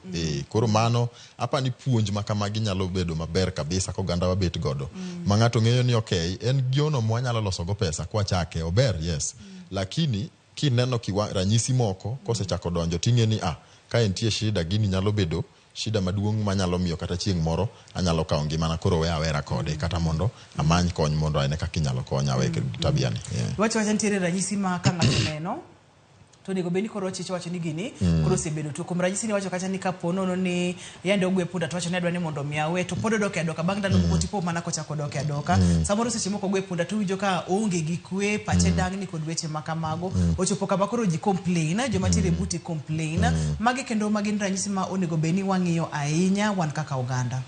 koro mano apani puonj makamagi nyalo bedo maber kabisa ko ganda wabet godo ma ng'ato ng'eyo ni okay en giono mwanyalo loso go pesa kwa chake ober yes lakini kineno ranyisi moko kosechako donjo ting'e ni ka entie shida gini nyalo bedo shida maduong' manyalo miyo kata chieng' moro anyalo kawo ngimana koro we awera kode kata mondo amany kony mondo ane kaka inyalo konya we tabia ni. Wacha nitiere ranyisi ma ka ng'ato neno to nego beni koro chicho wacho ni gini koro sebedo to kuom ranyisi ni wacho kacha ni kapono ni yande ogwe punda to wacho ni adwa ni mondo miawe to pod odoke adoka bang' ndalo moko tipo mana kochako doke adoka samoro seche moko ogwe punda to winjo ka oonge gi kwe pache dangni kod weche makamago ochopo kama koro ji complain joma tiere buti complain magi kendo magi ranyisi ma onego beni wang'iyo ahinya wan kaka oganda.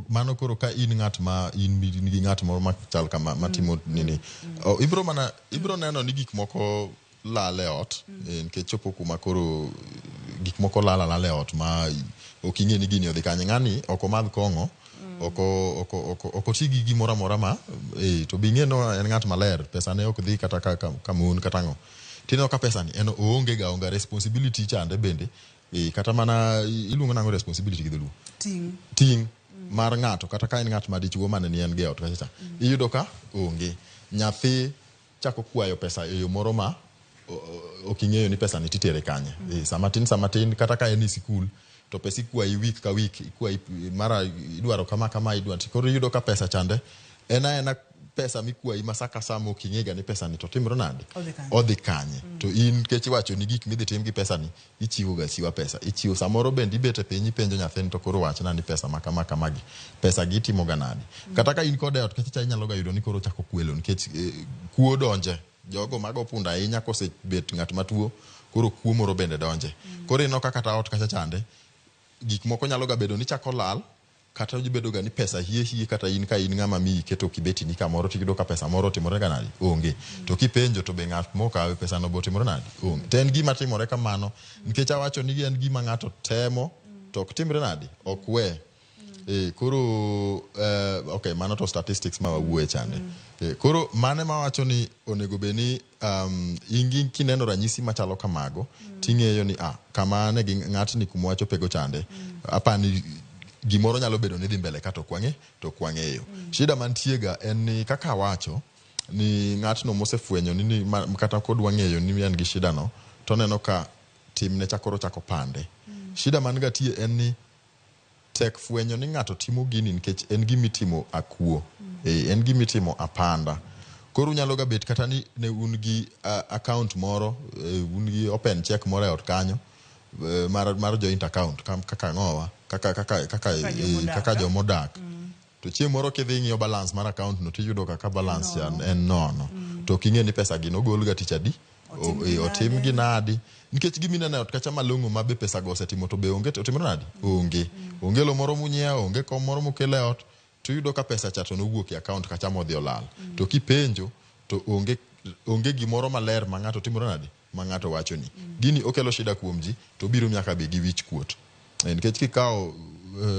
Mano koro ka in ng'at ma in gi ng'at moro machal kama matimo nini ibro neno ni gik moko lale ot nikech chopo kuma koro gik moko lale ot ma ok ing'e ni gini odhi kanye ng'ani ok omadh kong'o ok oti gi gimoro amora ma to bi ng'e no en ng'at maler pesa ne ok dhi kata ka mon kata ng'o tino ka pesa ni en oonge ga onga responsibility chande bende kata mana iluongo nango responsibility gi dholuo ting mar ng'ato kata ka en ng'at ma dichuo mane ni en ge ot kacha iyudo ka onge nyathi chako kwayo pesa e yo moro ma ok ing'eyo ni pesa ni titere kanye samatin kata ka en sikul to pesa ikwayi week ka week ikwayi mara idwaro kama idwaro koro iyudo ka pesa chande ena pesa mikwayi masaka samo ok ing'ega ni pesa ni to timro nade odhi kanye to in kech wacho ni gik midhi tim gi pesa ni ichiwo ga chiwa pesa ichiwo samoro bende ibete piny penjo nyathini to koro wachna ni pesa magi pesa gi timo ga nade kata ka in kode ot kech inyalo ga yudo ni koro chako kwelo nikech kuo donje jogo mago punda ahinya kosebet ng'at matuo koro kuo moro bende donje koro ino kata ot kacha chande gik moko nyalo ga bedo ni chako lal kata bedo ga ni pesa hie kata in ka in ng'ama mi keto kibeti ni kamoro tiyudo ka pesa moro timore ga nade onge to kipenjo to be ng'at mokawe pesa no botimore nade onge to en gima timore kamano nikech awacho ni en gima ng'ato temo to ok timre nade ok we koro okay mano to statistics ma wawuoye chande koro mane ma wacho ni onego beni ingi kineno ranyisi machalo kamago ting'eyo ni kama ne gi ng'atni kuma wacho pego chande apani gimoro nyalo bedo ni dhi mbele ka to kwang'eyo shida mantie ga en ni kaka wacho ni ng'atno mosefwenyo ni kata kod wang'eyo ni en gi shida no to neno ka timne chako pande shida man ga tie en ni tek fwenyo ni ng'ato timo gini nikech en gimitimo akuo en gimitimo apanda koro nyalo ga bet kata ni ne un gi account moro un gi open check moro e ot kanyo mar joint account kaka ng'owa kaka jomodak to chieng' moro kidhi ng'iyo balance mar account no tiyudo kaka balance en nono to king'e ni pesa gi nogol ga tich adi otim gi nadi nikech gimineno ot kacha malong'o ma be pesa go osetimo to be onge otimore nadi onge lo moro munyiewo onge kom moro mukelo e ot to yudo ka pesa cha to nowuok e account kacha modhi olal to kipenjo to onge gimoro maler ma ng'ato timore nadi ma ng'ato wacho ni gini okelo shida kuom ji to biro nyaka be gi wich kuot nikech kikawo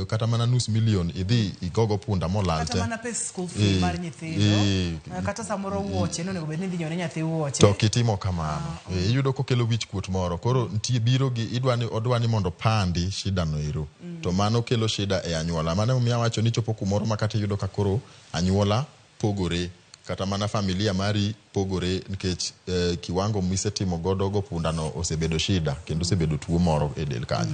kata mana nus milion idhi igogo punda molal te kata mana pes school fee mar nyithindo kata samoro wuoche no nego bed ni dhi nyone nyathi wuoche to kitimo kamano iyudo kokelo wich kuot moro koro nitie biro gi odwani mondo pandi shida no ero to mano kelo shida e anyuola mane omiya wacho ni chopo kumoro makata iyudo ka koro anyuola pogore kata mana familia mari pogore nikech kiwango misetimo godogo punda no osebedo shida kendo osebedo tuo moro e del kanyo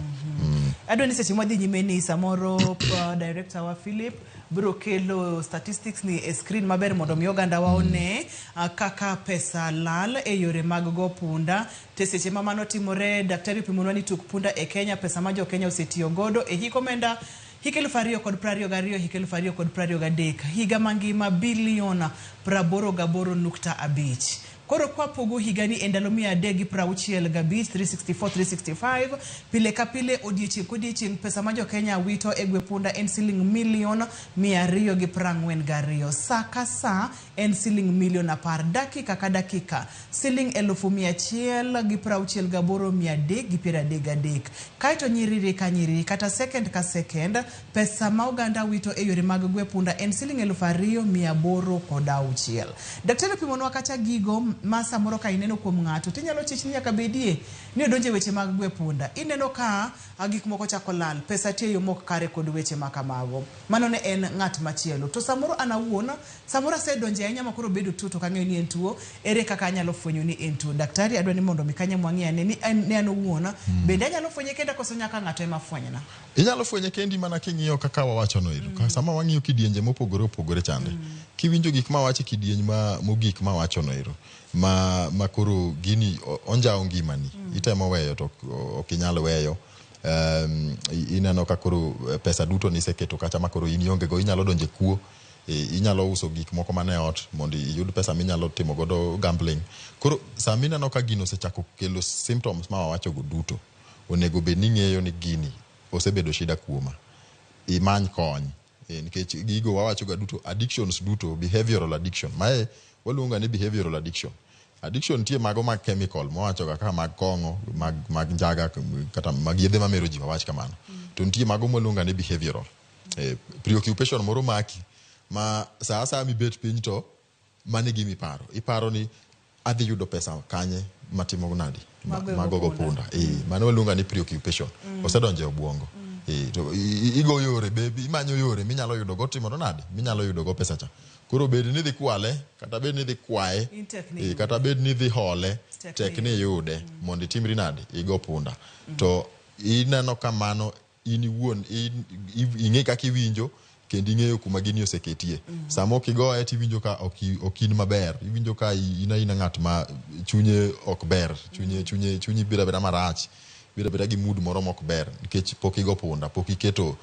adwa ni seche mwadhi nyime ni samoro director wa Philip bro kelo statistics ni e screen maber mondo mi oganda waone kaka pesa lal e yore mag go punda te seche ma mano timore daktari pimonwa ni tuk punda e Kenya pesa ma jo Kenya osetiyo godo e hikomenda hikel fario kod prario gario hikel fario kod prario gadek higa mangima biliona 88.5 koro kwa pogo higani endalo 365 365 pile ka pile odiechieng' kodiechieng' pesa ma jo Kenya wito e gwe punda en siling milion 242 saa ka saa en siling milion 10 dakika ka dakika siling 168,333 kaito nyiriri ka nyiriri kata second ka second pesa ma oganda wito e yore mag gwe punda en siling 2,806 daktari pimonwa kacha gigo masa moro ka ineno kuom ng'ato tinyalo chich nyaka bedie ni odonje weche mag gwe punda ineno ka gik moko chako lal pesa tie yo mok kare kod weche makamago mano ne en ng'at machielo to samoro anawuona samoro se donje seche anya makoro bedo tuo to kang'eyo ni en tuo ere kaka anyalo fwenyo ni en tuo daktari adwa ni mondo mikanya mwang'e ane ni ne an owuona bende anyalo fwenye kenda koso nyaka ng'ato ema fwenyna inyalo fwenye kendi mana king'iyo kaka wawacho no ilo sama wang'iyo kidienje mopogore opogore chande kiwinjo gik ma wacho kidieny ma mogik ma wacho no ilo ma koro gini onjao ngimani itemo weyo to okinyal weyo ineno ka koro pesa duto niseketo kacha makoro in ionge go inyalo donje kuo inyalo uso gik moko mane ot mondo iyud pesa minyalo timo godo gambling koro sama ineno ka gino osechako kelo symptoms ma wawacho go duto onego bed ni ng'eyo ni gini osebedo shida kuoma imany kony nikech gigo wawacho ga duto addictions duto behavioral addiction mae waluonga ni behavioral addiction tie mago mag chemical mowacho ga kaka mag kong'o mag njaga kata mag yedhe mamero ji wawach kamano to nitie mago moluonga ni behavioral preoccupation moro maki ma saa mibet piny to manigi miparo iparo ni adhi yudo pesa kanye matimo nadi mago go punda mano waluonga ni preoccupation osedonje obwongo to igo yore baby imanyo yore minyalo yudo go timo nadi minyalo yudo go pesa cha koro bed ni dhi kwale kata bed ni dhi kwaye kata bed ni dhi hole tekni yude mondo itimri nadi igo punda to ineno kamano in wuon ing'e kaka iwinjo kendo ing'eyo kuma gini oseketie samo kigoye tiwinjo ka okin maber iwinjo ka ina ng'at ma chunye ok ber chunyi bira marach bira gi mood moro mok ber nikech pok igo punda pok iketo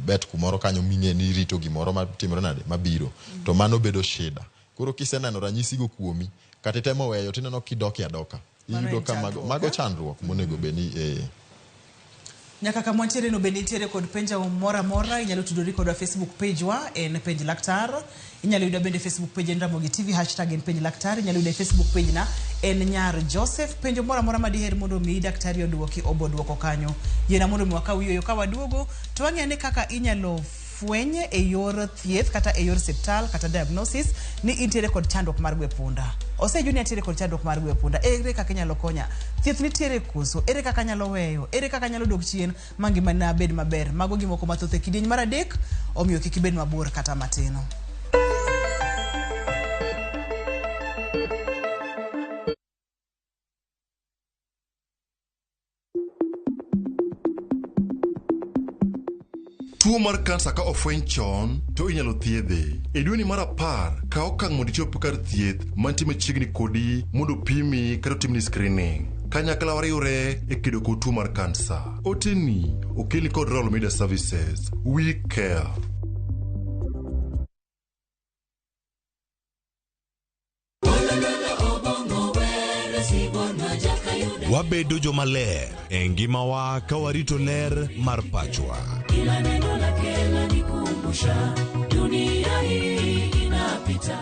bet kumoro kanyo ming'e ni rito gimoro matimore nade mabiro to mano bedo shida koro kiseneno ranyisi go kuomi kata temo weyo tineno kidoki adoka iyudo ka mago chandruok monego beni nyaka kama wantiere no bende nitiere kod penja mora inyalo tudori kod Facebook page wa en Penj Laktar inyalo yudo bende Facebook page en Ramogi TV # en Penj Laktar inyalo yudo Facebook page na en Nyar Joseph penjo mora ma diher mondo mi daktari oduoki oboduoko kanyo yena mondo mi wakawiyo ka waduogo to wang'e kaka inyalo fwenye e yor thieth kata e yor septal kata diagnosis ni intiere kod chandruok mar gwe punda oseju ni intiere kod chandruok mar gwe punda ere kaka inyalo konya thieth nitiere koso ere kaka nyalo weyo ere kaka nyalo dok chien mangima na bed maber mago gimoko mathoth e kidieny mar adek omiyo kik ibed mabor kata matino Tuo mar kansa ka ofweny chon to inyalo thiedhe. E dweni mar 10 ka okang' mondo ichop kar thieth mantie machiegni kodi mondo pimi kata timni screening. Kanyakla wariwre e kedo kod tuo mar kansa. Oteni okelni kod Royal Media Services. We care. Wabedo jomaler e ngimawa ka warito ler mar pachwa.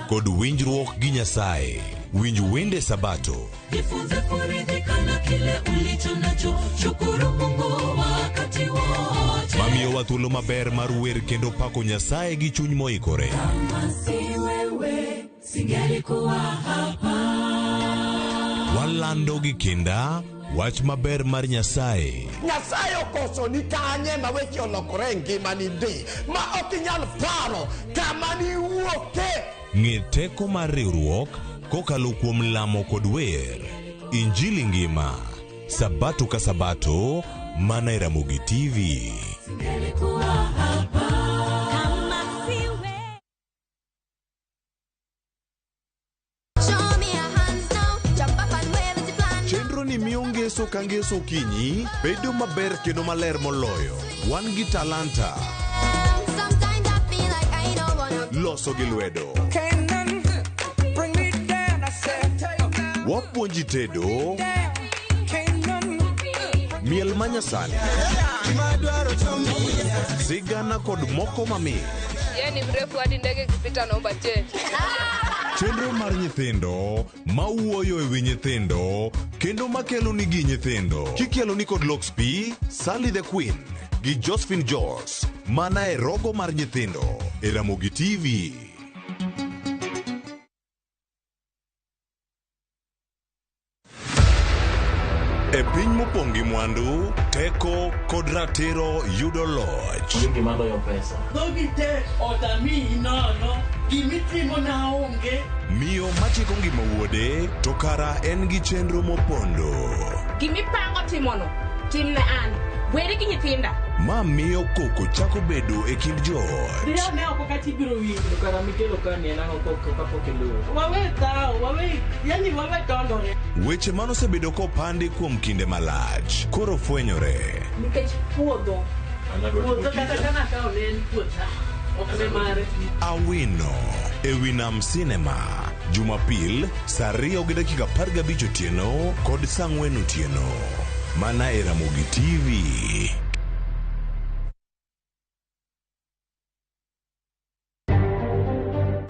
Kod winjruok gi Nyasaye. Winj wende Sabato. Jifunze kuridhika na kile ulicho nacho. Shukuru Mungu wakati wote. Mamiyo wa thuolo maber mar wer kendo pako Nyasaye gi chuny moikore. Kama si wewe singelikuwa hapa. Walando gi kinda wach maber mar Nyasaye. Nyasaye okoso ni kanye ma weche olokore ngimani di ma ok inyal paro kama ni wuoke. Ng'e teko mar riwruok kokalo kuom lamo kod wer. Injili ngima Sabato ka Sabato mana e Ramogi TV. Singelikuwa hapa. Ni miyo ngeso ka ngeso kinyi bedo maber kendo maler moloyo. Wan gi talanta loso gi lwedo. Wapuonji tedo miel manyasani sigana kod moko mamit. Yeni mrefu hadi ndege kipita naomba change. Chenro mar nyithindo mawuoyo e wi nyithindo kendo makelo ni gi nyithindo kikelo ni kod Loxp, Sally the Queen gi Josephine George mana e rogo mar nyithindo e Ramogi TV. E Piny mopong' gi mwandu, teko kod ratiro yudo loch. Gima loyo pesa. Dhogi te otami nono, gimitimo na onge. Miyo machiko ngima wuode, to kara en gi chenro mopondo. Gimipango timono, timne an. Weri gi nyithinda. Ma miyo koko chako bedo e kind joot. Dira ne oko kati biro winjo kara mikelo kani en ang'o kapok iluwo. Wawe tondore. Weche manosebedo kopandi kuom kinde malach koro fwenyore. Nikech puodho kata kana ka olen puotha. Ok ne mare. Awino e Winam Cinema. Jumapil saa 2:15 otieno kod saa 4 otieno. Mana e Ramogi TV.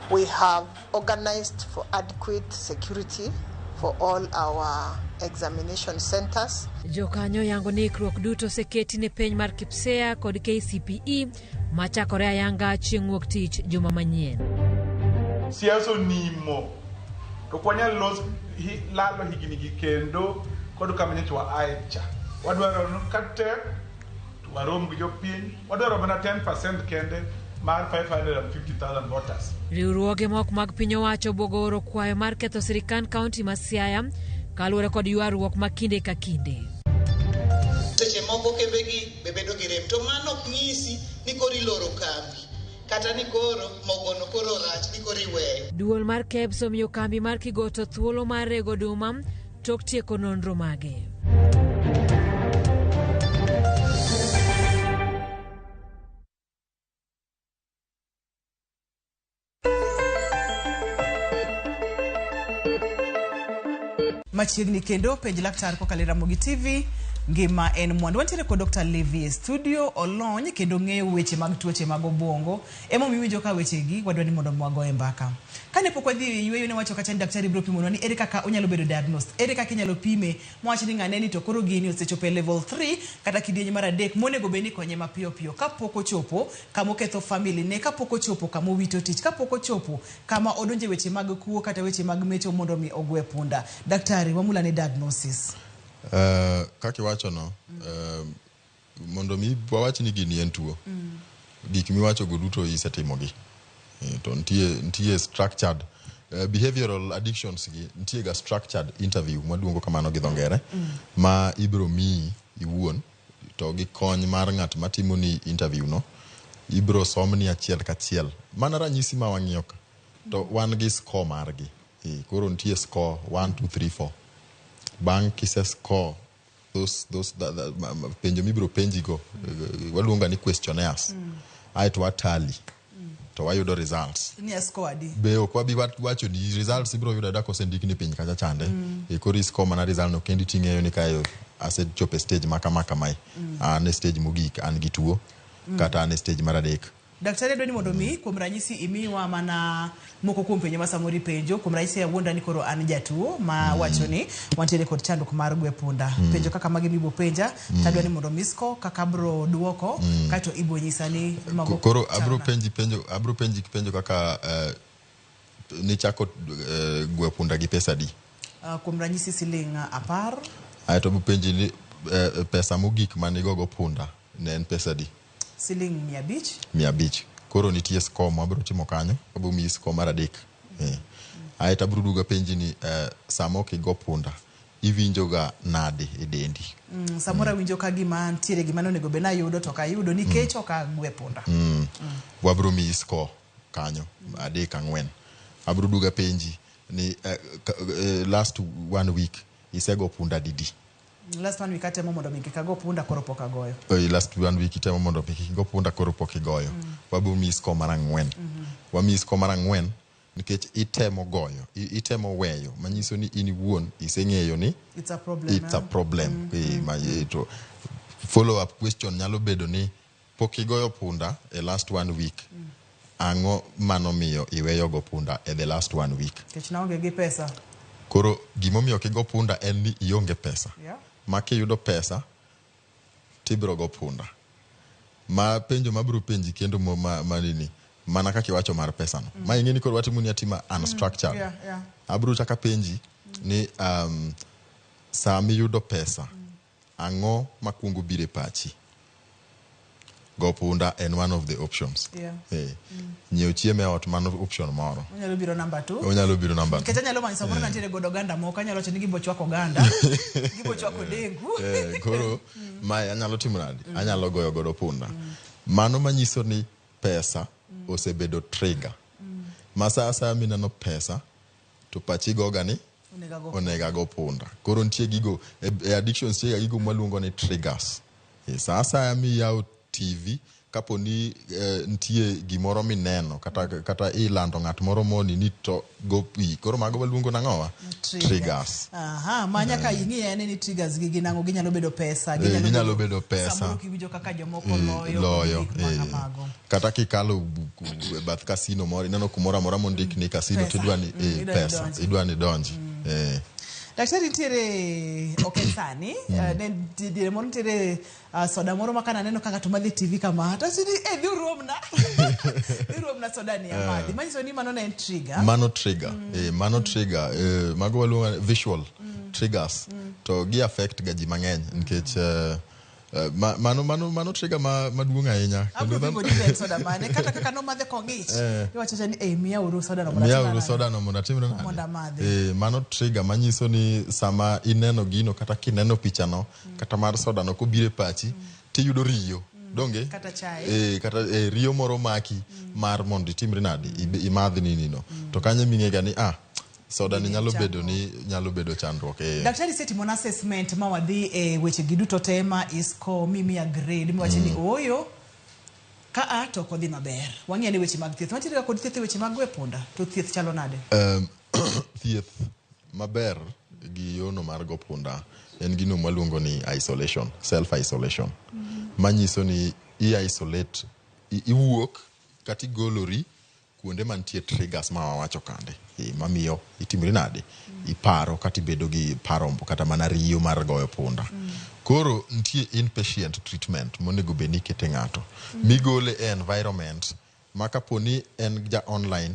We have organized for adequate security for all our examination centers. Jokanyo yango ni ikruok duto seketi ne penj mar KPSEA kod KCPE machakore ayanga chieng' wuok tich juma manyien. Siasa nimo to kwanyal lalo higini gi kendo kod kamanyachwa aicha wadwaro kate warom gi jopiny wadwaro mana 10% kende mar 550,000 voters. Riwruoge mok mag piny owacho bogoro kwayo mar ketho sirikand kaunti ma Siaya kaluwore kod ywaruok ma kinde ka kinde. Seche moko kembegi bebedo gi rem to mano ok nyisi ni koro iloro kambi kata ni koro mogono koro rach ni koro iweyo. Duol mar KEBS omiyo kambi mar Kigoto thuolo mar rego duma tok tieko nonro mage. Machiegni kendo Penj Laktar kokalo Ramogi TV ngima en mwandu. Wantiere kod Dr. Levi e studio olony kendo ng'eyo weche mag tuoche mag obongo. Emo miwinjo ka weche gi wadwani mondo mwago e mbaka. Kane pok wadhi yweyo ne wacho kata ni daktari biro pimo ni ere kaka onyalo bedo diagnosed, ere kaka inyalo pime mwach ni ng'ane ni to koro gini osechopo level 3 kata kidieny mar 3 monego beni konye mapiyo piyo kapok ochopo kama oketho family ne, kapok ochopo kama owito tich, kapok ochopo kama odonje weche mag kuo kata weche mag mecho mondo mi ogwe punda. Daktari wamula ni diagnosis. Kaki wacho no, mondo mi wawachi ni gini en tuo. Gik mi wacho go duto isetimogi. To ntie structured behavioral addictions gi ntie ga structured interview maduongo kamano gi dhongere ma ibro mi iwuon to gi kony mar ng'at matimo ni interview no ibro somni achiel kachiel mana ranyisi ma wang'iyo ka to wan gi score margi koro ntie score 1 2 3 4 bang kise score those penjo mibro penji go waluonga ni questionnaires ai to atali to wayudo results. Ni score adi? Be ok wabi wacho ni results ibro yudo da kosendik ni piny kacha chande. E kori score mana result no kendi ting'eyo ni kayo ased chope stage maka mai. An stage mogik an gi tuo kata an stage mar 3. Daktari dwani mondo mi kuom ranyisi imiwa mana moko kuom penjo ma samori penjo kuom ranyisi ya wuonda ni koro an jatuo ma wacho ni wantiere kod chandruok mar gwe punda. Penjo kaka magi mibo penja tadwani mondo misko kaka bro duoko kato ibo nyisa ni mago koro abro penji penjo kaka ni chako gwe punda gi pesa di. Kuom ranyisi siling 10. Ai to penji ni pesa mogik manigo punda ne en pesa di. Siling 500. Koro nitie score mabro timo kanyo, abo mi score mar 3. Ai tabro duga penji ni samo kigo punda iwinjo ga nade e dendi. Samora winjo ka gima ntiere gima onego be na yudo to ka yudo nikech ok agwe punda. Wabro mi score kanyo 3 4. Abro duga penji ni last 1 week isego punda didi. Last one week atemo mondo mikika go punda koro pok agoyo. Last 1 week itemo mondo mikika go punda koro pok igoyo. Wabu mi score mar 4. Wa mi score mar 4 nikech itemo goyo, itemo weyo, manyiso ni in wuon iseng'eyo ni it's a problem. It's a problem. To follow up question nyalo bedo ni pok igoyo punda e last 1 week. Ang'o mano miyo iweyo go punda e the last 1 week. Kech naonge gi pesa. Koro gimomiyo kigo punda en ni ionge pesa. Yeah. Ma kiyudo pesa tibro go punda. Ma penjo mabro penji kendo manini mana kaka iwacho mar pesa no. Ma ing'eni kod watimo ni atima unstructured. Yeah. Abro chaka penji ni sami yudo pesa ang'o makwongo bire pachi. Go punda en one of the options. Nyiew chiemo e ot mano option moro. Onyalo biro number 2. Onyalo biro number 2. Nikech anyalo manyo samoro nantiere godo oganda moko anyalo wacho ni gibo chwako oganda. Gibo chwako dengu. Koro mae anyalo timo nade? Anyalo goyo godo punda. Mano manyiso ni pesa osebedo trigger. Masa asa minano pesa to pachi goga ni onega go punda. Koro ntie gigo addictions tie gigo maluongo ni triggers. Sasa mi yao TV kapo ni ntie gimoro mineno kata ilando ng'at moro moni ni to go pi. Koro mago waluongo nang'owa triggers. Aha, manya ka ing'iye ni triggers gi ginango ginyalo bedo pesa, ginyalo bedo pesa. Samoro kiwinjo kaka jomoko loyo. Kata kikalo bath casino moro ineno kumoro amora mondik ni casino tidwani pesa, idwani donji. Daktari ntiere okensani, dire moro ntiere soda moro makana neno kaka tumadhi TV kama hata sini dhi uromna soda ni ya madhi. Manyiso ni mano na en trigger. Mano trigger, mano trigger, mago waluonga visual triggers to gi affect ga ji mang'eny nikech mano trigger maduong' ahinya. Abro bingo ni soda mane kata kaka no madhe kong'ich. Iwacho ni miya uru soda no mona. Miya uru soda no mona timre nade. Monda madhe. Mano trigger manyiso ni sama ineno gino kata kineno picha no kata mar soda no kobire pachi tiyudo riyo. Donge? Kata chai. Kata riyo moro maki mar mondo timre nade imadhi nini no. To kanye ming'ega ni soda ni nyalo bedo chandruok. Daktari seti mon assessment ma wadhi weche giduto tema isko mimi grade mi wache ni oyo ka to kodhi maber. Wang'e ni weche mag thieth. Wantiere kod thieth weche mag gwe punda. To thieth chalo nade? Thieth maber gi yono mar go punda en gino maluongo ni isolation, self isolation. Manyiso ni isolate, iwuok kati golori kuonde mantie triggers ma wawacho kande. Mamiyo itimri nade iparo kati bedo gi parombo kata mana riyo mar goyo punda. Koro ntie inpatient treatment monego beni kete ng'ato migole environment makaponi en ja online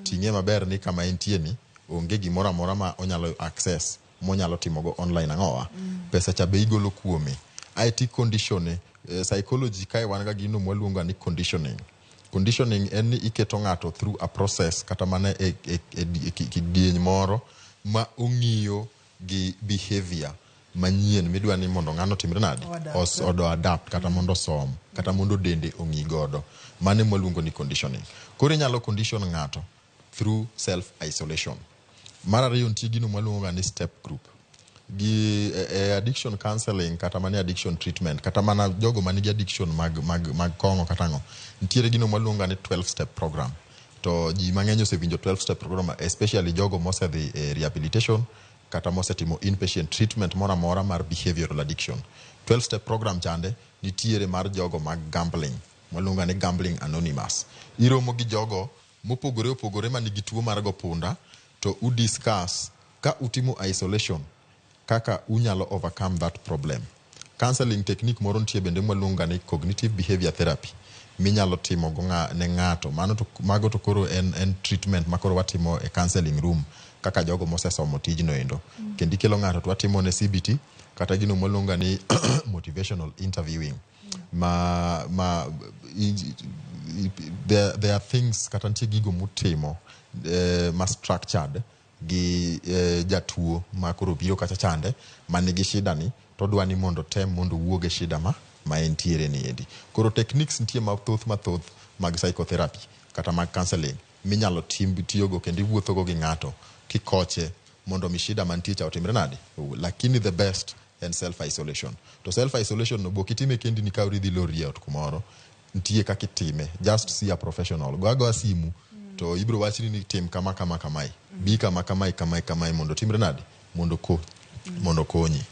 ting'e maber ni kama entie ni onge gimoro amora ma onyalo access monyalo timogo online ang'owa pesa cha be igolo kuome IT condition psychology kai wan ga gino mwaluonga ni conditioning. Conditioning en ni iketo ng'ato through a process kata mana kidieny moro ma ong'iyo gi behavior manyien midwa ni mondo ng'ano timre nade odo adapt kata mondo som kata mondo dende ong'i godo. Mane mwaluongo ni conditioning. Koro inyalo condition ng'ato through self isolation. Mar ariyo nitie gino mwaluongo ni step group. Gi addiction counseling kata mana addiction treatment kata mana jogo manigi addiction mag kongo kata ngo ntiere gino maluonga ni 12 step program to ji mang'eny osewinjo 12 step program especially jogo mosedhi rehabilitation kata mosetimo inpatient treatment mora mora mar behavioral addiction. 12 step program chande nitiere mar jogo mag gambling maluonga ni gambling anonymous. Iromo gi jogo mopogore manigi tuo mar go punda to udiscuss ka utimo isolation kaka unyalo overcome that problem. Counseling technique moro ntie bende mwaluonga ni cognitive behavior therapy minyalo timo go ne ng'ato mago to koro en treatment makoro watimo e counseling room kaka jogo mosesomo tijno endo kendo ikelo ng'ato to watimo ne CBT kata gino mwaluonga ni motivational interviewing there are things kata ntie gigo mutimo ma structured gi jatuo makoro biro kacha chande manigi shida ni to dwani mondo tem mondo wuoge shida ma entiere ni edi. Koro techniques ntie mathoth mag psychotherapy kata mag counseling minyalo tiyogo kendo iwuothogo gi ng'ato kikoche mondo mi shida mantie cha otimre nade. Lakini the best en self isolation. To self isolation no bokitime kendi ni kawri dhi lori out kumoro ntie kaka itime. Just see a professional. Go simu to ibro wachni ni tim kama bi kama mondo timre nade mondo konyi.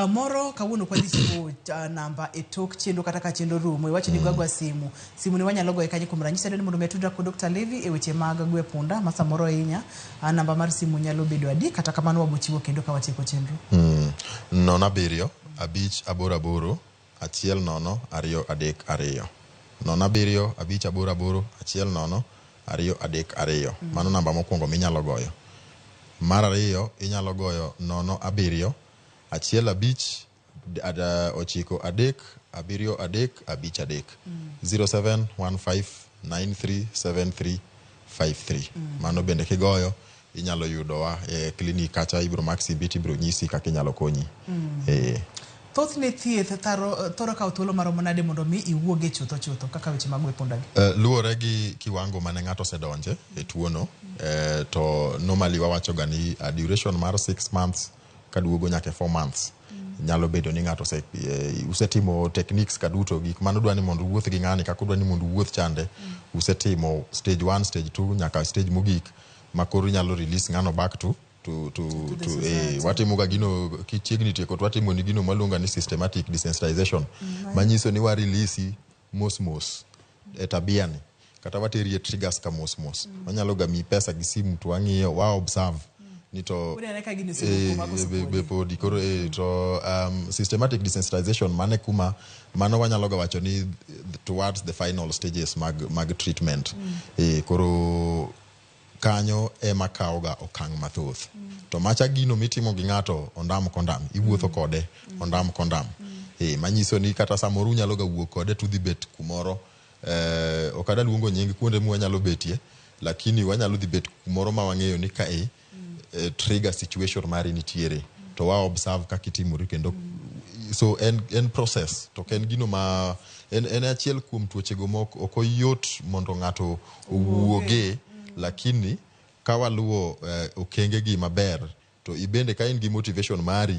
Moro kawuono kwa dhichiwo namba etok chendo kata ka chendo rumo iwacho ni gwagwa simu ni wanyalo goye kanyo kuom ranyisi ni mondo metudra kod Dr. Levi e weche mag gwe punda masa moro inya namba mar simu nyalo bedo adi kata kamano wabochiwo kendo ka watieko chenro 07 5 8 1 0 2 2 07 mano namba mokwongo minyalo goyo. Mar ariyo inyalo goyo 07 achiel abich ochiko adek abirio adek abich adek 0715937353 mano bende kigoyo inyalo yudowa e klinik kacha ibro maxi biti bro nyisi kaka inyalo konyi. Thoth ne thieth thoro kawo thuolo maromo nade mondo mi iwuoge chutho kaka weche mag wepundagi? Luwore gi kiwango mane ng'ato osedonje e tuono, to normally wawachoga ni a duration mar 6 months kaduogo nyaka 4 months. Nyalo bedo ni ng'ato usetimo techniques kaduto gik mano dwani mondo wuoth gi ng'ani kaka dwani mondo wuoth chande, usetimo stage 1 stage 2 nyaka stage mogik makoro nyalo release ng'ano back to watimo ga gino kichiegni tieko watimo ni gino maluonga ni systematic desensitization manyiso ni wa release mos e tabiani kata wateri triggers ka mos wanyalo ga mi pesa gi simu to wang'iyo wa observe ni to systematic desensitization mane kuma mano wanyalo ga wacho ni towards the final stages mag treatment. Koro kanyo ema kawoga okang' mathoth. To macha gino mitimo gi ng'ato ondam kondam, iwuotho kode ondam kondam. Manyiso ni kata samoro unyalo ga wuok kode tudhi bet kumoro, okada luongo nying kuonde wanyalo betie, lakini wanyalo dhi bet kumoro ma wang'eyo ni ka trigger situation mari nitiere, to wa observe kaka itimori kendo. So en process, to ken gino ma en achiel kuom tuochego moko ok oyot mondo ng'ato owuoge. Lakini kawaluo okenge gi maber to ibende ka in gi motivation mari,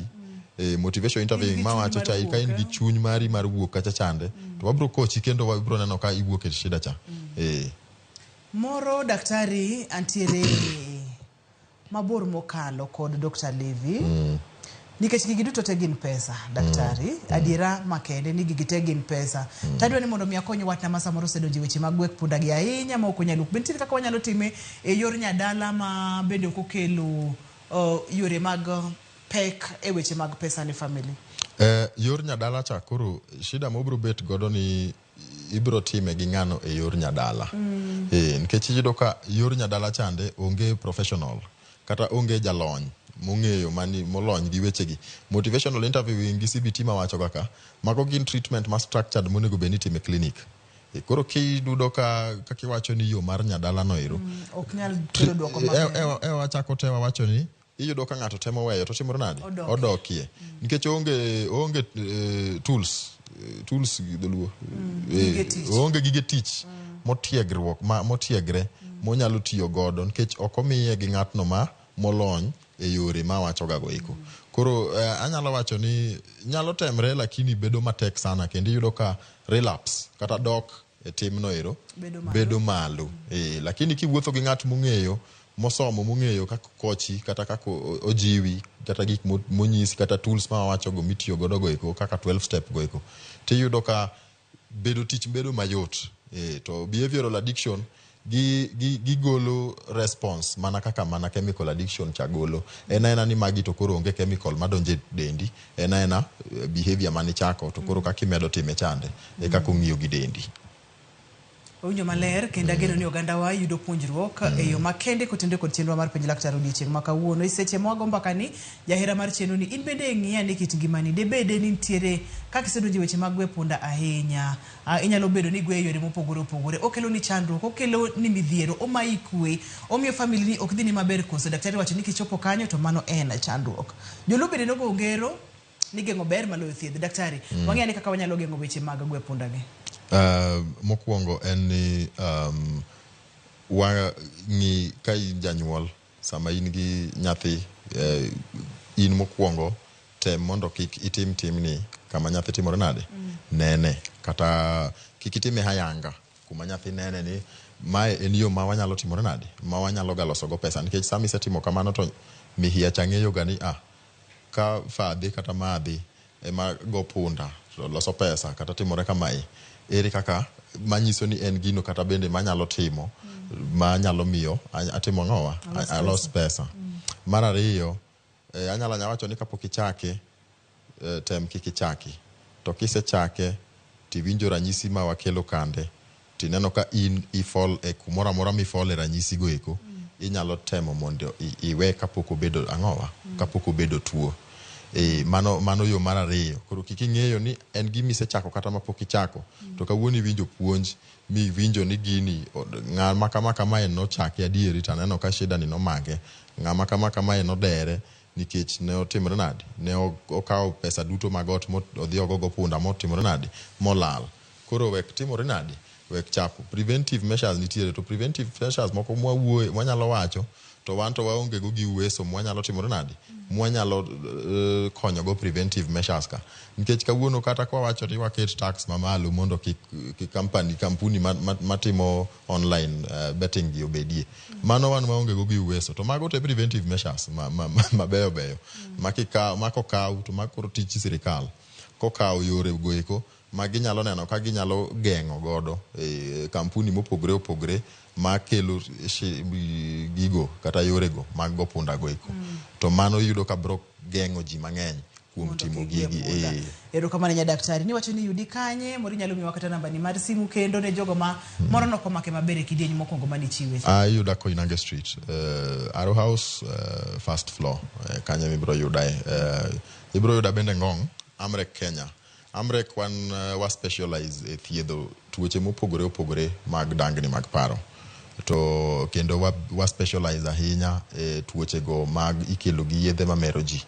motivation interviewing mawacho cha ka in gi chuny mari mar wuok kacha chande, to wabro kochi kendo wabro neno ka iwuok e shida cha. Moro daktari antiere mabor mokalo kod Dr. Levi. Nikech gigi duto te gin pesa, daktari. Adiera makende ni gigi te gin pesa. Tadwa ni mondo mi akonyi watna ma samoro sedonje weche mag wepundagi ahinya ma ok onyalo. Bentie kaka wanyalo time e yor nyadala ma bende ok okelo yore mag pek e weche mag pesa ne family. Yor nyadala cha koro shida mobro bet godo ni ibro time gi ng'ano e yor nyadala. Nikech iyudo ka yor nyadala chande onge professional kata onge jalony mong'eyo molony gi wechegi. Motivational interviewing gi CBT mawacho kaka mago gin treatment ma structured monego beni time clinic. Koro kidudo ka kiwacho ni yo mar nyadala no ero ok nyal kelo dwoko maber. Wachako te wawacho ni iyudo ka ng'ato temo weyo to timoro nade odokie nikech onge tools dholuo, onge gige tich motiegre monyalo tiyo godo nikech ok omiye gi ng'atno molony e yore ma wacho gago eko. Koro anyalo wacho ni nyalo temre lakini bedo matek sana kendo iyudo ka relapse kata dok e timno ero bedo malo. Lakini kiwuotho gi ng'at mong'eyo mosomo mong'eyo kaka kochi kata kaka ojiwi kata gik monyisi kata tools ma wacho go mitiyo godo go eko kaka 12 step go eko, tiyudo ka tich bedo mayot. To behavioral addiction gigolo response mana kaka mana chemical addiction chagolo. Ena ni magi to koro onge chemical madonje dendi, ena behavior mani chako to koro kaka imedo time chande e kaka ong'iyo gi dendi. Onyo maler kendo ageno ni oganda wa yudo puonjruok e yo makende kotende kod chenro mar Penj Laktar odiochieng' ma kawuono. Iseche mwago mbaka ni jahera mar chenro ni in bende ng'iya ni kit ngimani de bede ni nitiere kaka isedonjo weche mag wepunda ahinya. Inyalo bedo ni gwe yore mopogore opogore, okelo ni chandruok, okelo ni midhiero, omayi kwe, omiyo family ni ok dhi ni maber koso. Daktari wacho ni kichopo kanyo to mano en chandruok. Joluo bende nogo ngero ni geng'o ber maloyo thieth. Daktari, wang'eya ni kaka wanyalo geng'o weche mag wepundagi. Mokwongo en ni wang'i ka in janyuol sama in gi nyathi, in mokwongo tem mondo kik itim timni kama nyathi timore nade nene, kata kik itime hayanga kuma nyathi nene ni mae en yo ma wanyalo timore nade ma wanyalo ga loso go pesa. Nikech sama isetimo kamano to mihiya cha ng'eyo ga ni ka fadhi kata madhi ema go punda to loso pesa kata timore kamae, ere kaka manyiso ni en gino kata bende manyalo timo manyalo miyo atimo ng'owa alos pesa. Mar ariyo, anyalo nyawacho ni kapok ichake tem kik ichaki, to kisechake tiwinjo ranyisi ma wakelo kande tineno ka in ifall e kumoro amora mifall e ranyisi go eko, inyalo temo mondo iwe kapok obedo ang'owa kapok obedo tuo. mano yo mar ariyo. Koro kik ing'eyo ni en gima isechako kata mapok ichako to kawuono iwinjo puonj mi winjo ni gini ng'ama kama en nochake adieri to aneno ka shida ni nomake, ng'ama kama en nodere nikech ne otimore nadi, ne okawo pesa duto mag ot odhi ogogo punda motimore nadi, molal. Koro wek timore nadi, wek chapo. Preventive measures nitiere, to preventive measures moko mwanyalo wacho to wan to waonge go gi uweso mwanyalo timore nadi, mwanyalo konyo go preventive measures ka. Nikech kawuono kata kwa wacho ni waket tax mamalo mondo kampuni matimo online betting gi obedie. Mano wan waonge go gi uweso. To mago te preventive measures mabeyo beyo. Mako kaw to makoro tich sirikal. Kokaw yore goeko maginyalo neno ka ginyalo geng'o godo kampuni mopogre opogre makelo gigo kata yorego mag go punda goeko. To mano yudo ka bro geng'o ji mang'eny kuom timo gigi. Erokamano nya daktari, ni wacho ni yudi kanye mori nyalo miwa kata namba ni mar simu kendo ne jogo ma moro no komake maber e kidieny mokwongo mani chiwe. Yuda Koinange Street, Arrow House, first floor, kanye mibro yudae. Ibro yuda bende Ngong, Amrek Kenya. Amrek wa specialize e thiedho tuoche mopogore opogore mag dangni mag paro. To kendo wa specialize ahinya e tuoche go mag ikelo gi yedhe mamero ji.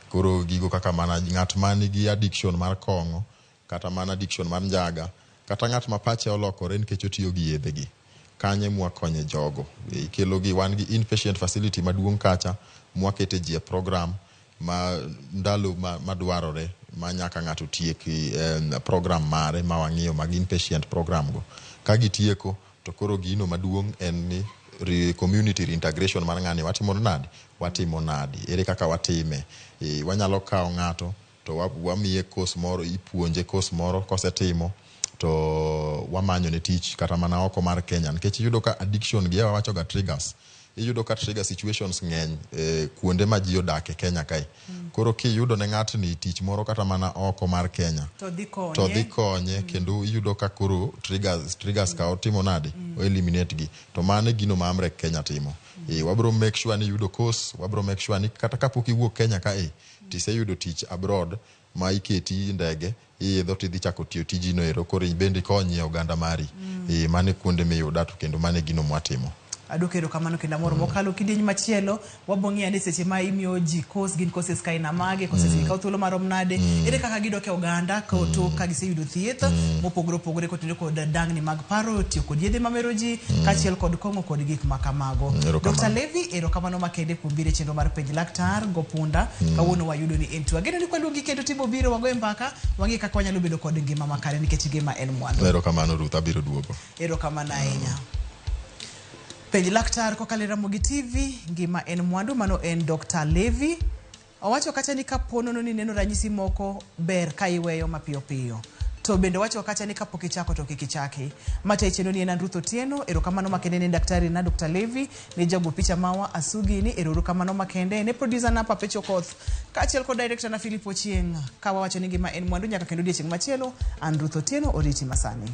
Koro gigo kaka mana ng'at manigi addiction mar kong'o, kata mana addiction mar njaga, kata ng'at ma pache olokore nikech otiyo gi yedhe gi. Kanye mwakonye jogo. Ikelo gi wan gi inpatient facility maduong' kacha, mwakete ji e program ma ndalo madwarore ma nyaka ng'ato tieki program mare ma wang'iyo mag inpatient program go. Ka gitieko to koro gino maduong' en ni community reintegration mar ng'ani watimo nadi, ere kaka watime. Wanyalo kawo ng'ato to wamiye course moro, ipuonje course moro, kosetimo to wamanyo ne tich kata mana oko mar Kenya. Nikech iyudo ka addiction gi wacho ga triggers. Iyudo ka trigger situations ng'eny kuonde ma ji odak e Kenya kae. Koro kiyudo ne ng'at ni tich moro kata mana oko mar Kenya to dhi konye kendo iyudo ka koro triggers ka otimo nade, o eliminate gi. To mane gino ma Amrek Kenya timo. Wabro make sure ni yudo course, wabro make sure ni kata kapok iwuok Kenya kae tiseyudo tich abroad ma iketi ndege idho tidhi chako tiyo tijino ero, koro bende konyi oganda mari. Mane kuonde miyuda to kendo mane gino mwatimo. Aduke erokamano kenda moro mokalo kidieny machielo wabong'ia ni seche ma imiyo ji course gin courses ka ina mage, courses ikaw thuolo marom nade, ere kaka gidok e oganda to ka giseyudo thieth mopogore opogore kotendo kod dangni mag paro, tiyo kod yedhe mamero ji kaachiel kod kong'o kod gik makamago. Dr. Levi, erokamano makende kuom biro e chenro mar Penj Laktar go punda. Kawuono wayudo ni en tuo. Ageno ni kwaluongi kendo timo biro wagoe mbaka wang'e kaka wanyalo bedo kod ngima makare nikech ngima en mwandu. Erokamano Ruth, abiro duogo. Erokamano ahinya. Penj Laktar kokalo Ramogi TV, ngima en mwandu. Mano en Dr. Levi. Owacho kacha ni kapono ni neno ranyisi moko ber ka iweyo mapiyo piyo. To bende wacho kacha ni kapok ichako to kik ichaki. Mata icheno ni en Ruth Otieno, erokamano makende ne daktari na Dr. Levi, ne jago picha mawa Asugi ni erokamano makende ne producer na Papecho Koth. Kaachiel kod director na Philip Ochieng. Ka wacho ni ngima en mwandu nyaka kendo odiechieng' machielo, an Ruth Otieno, oriti masani.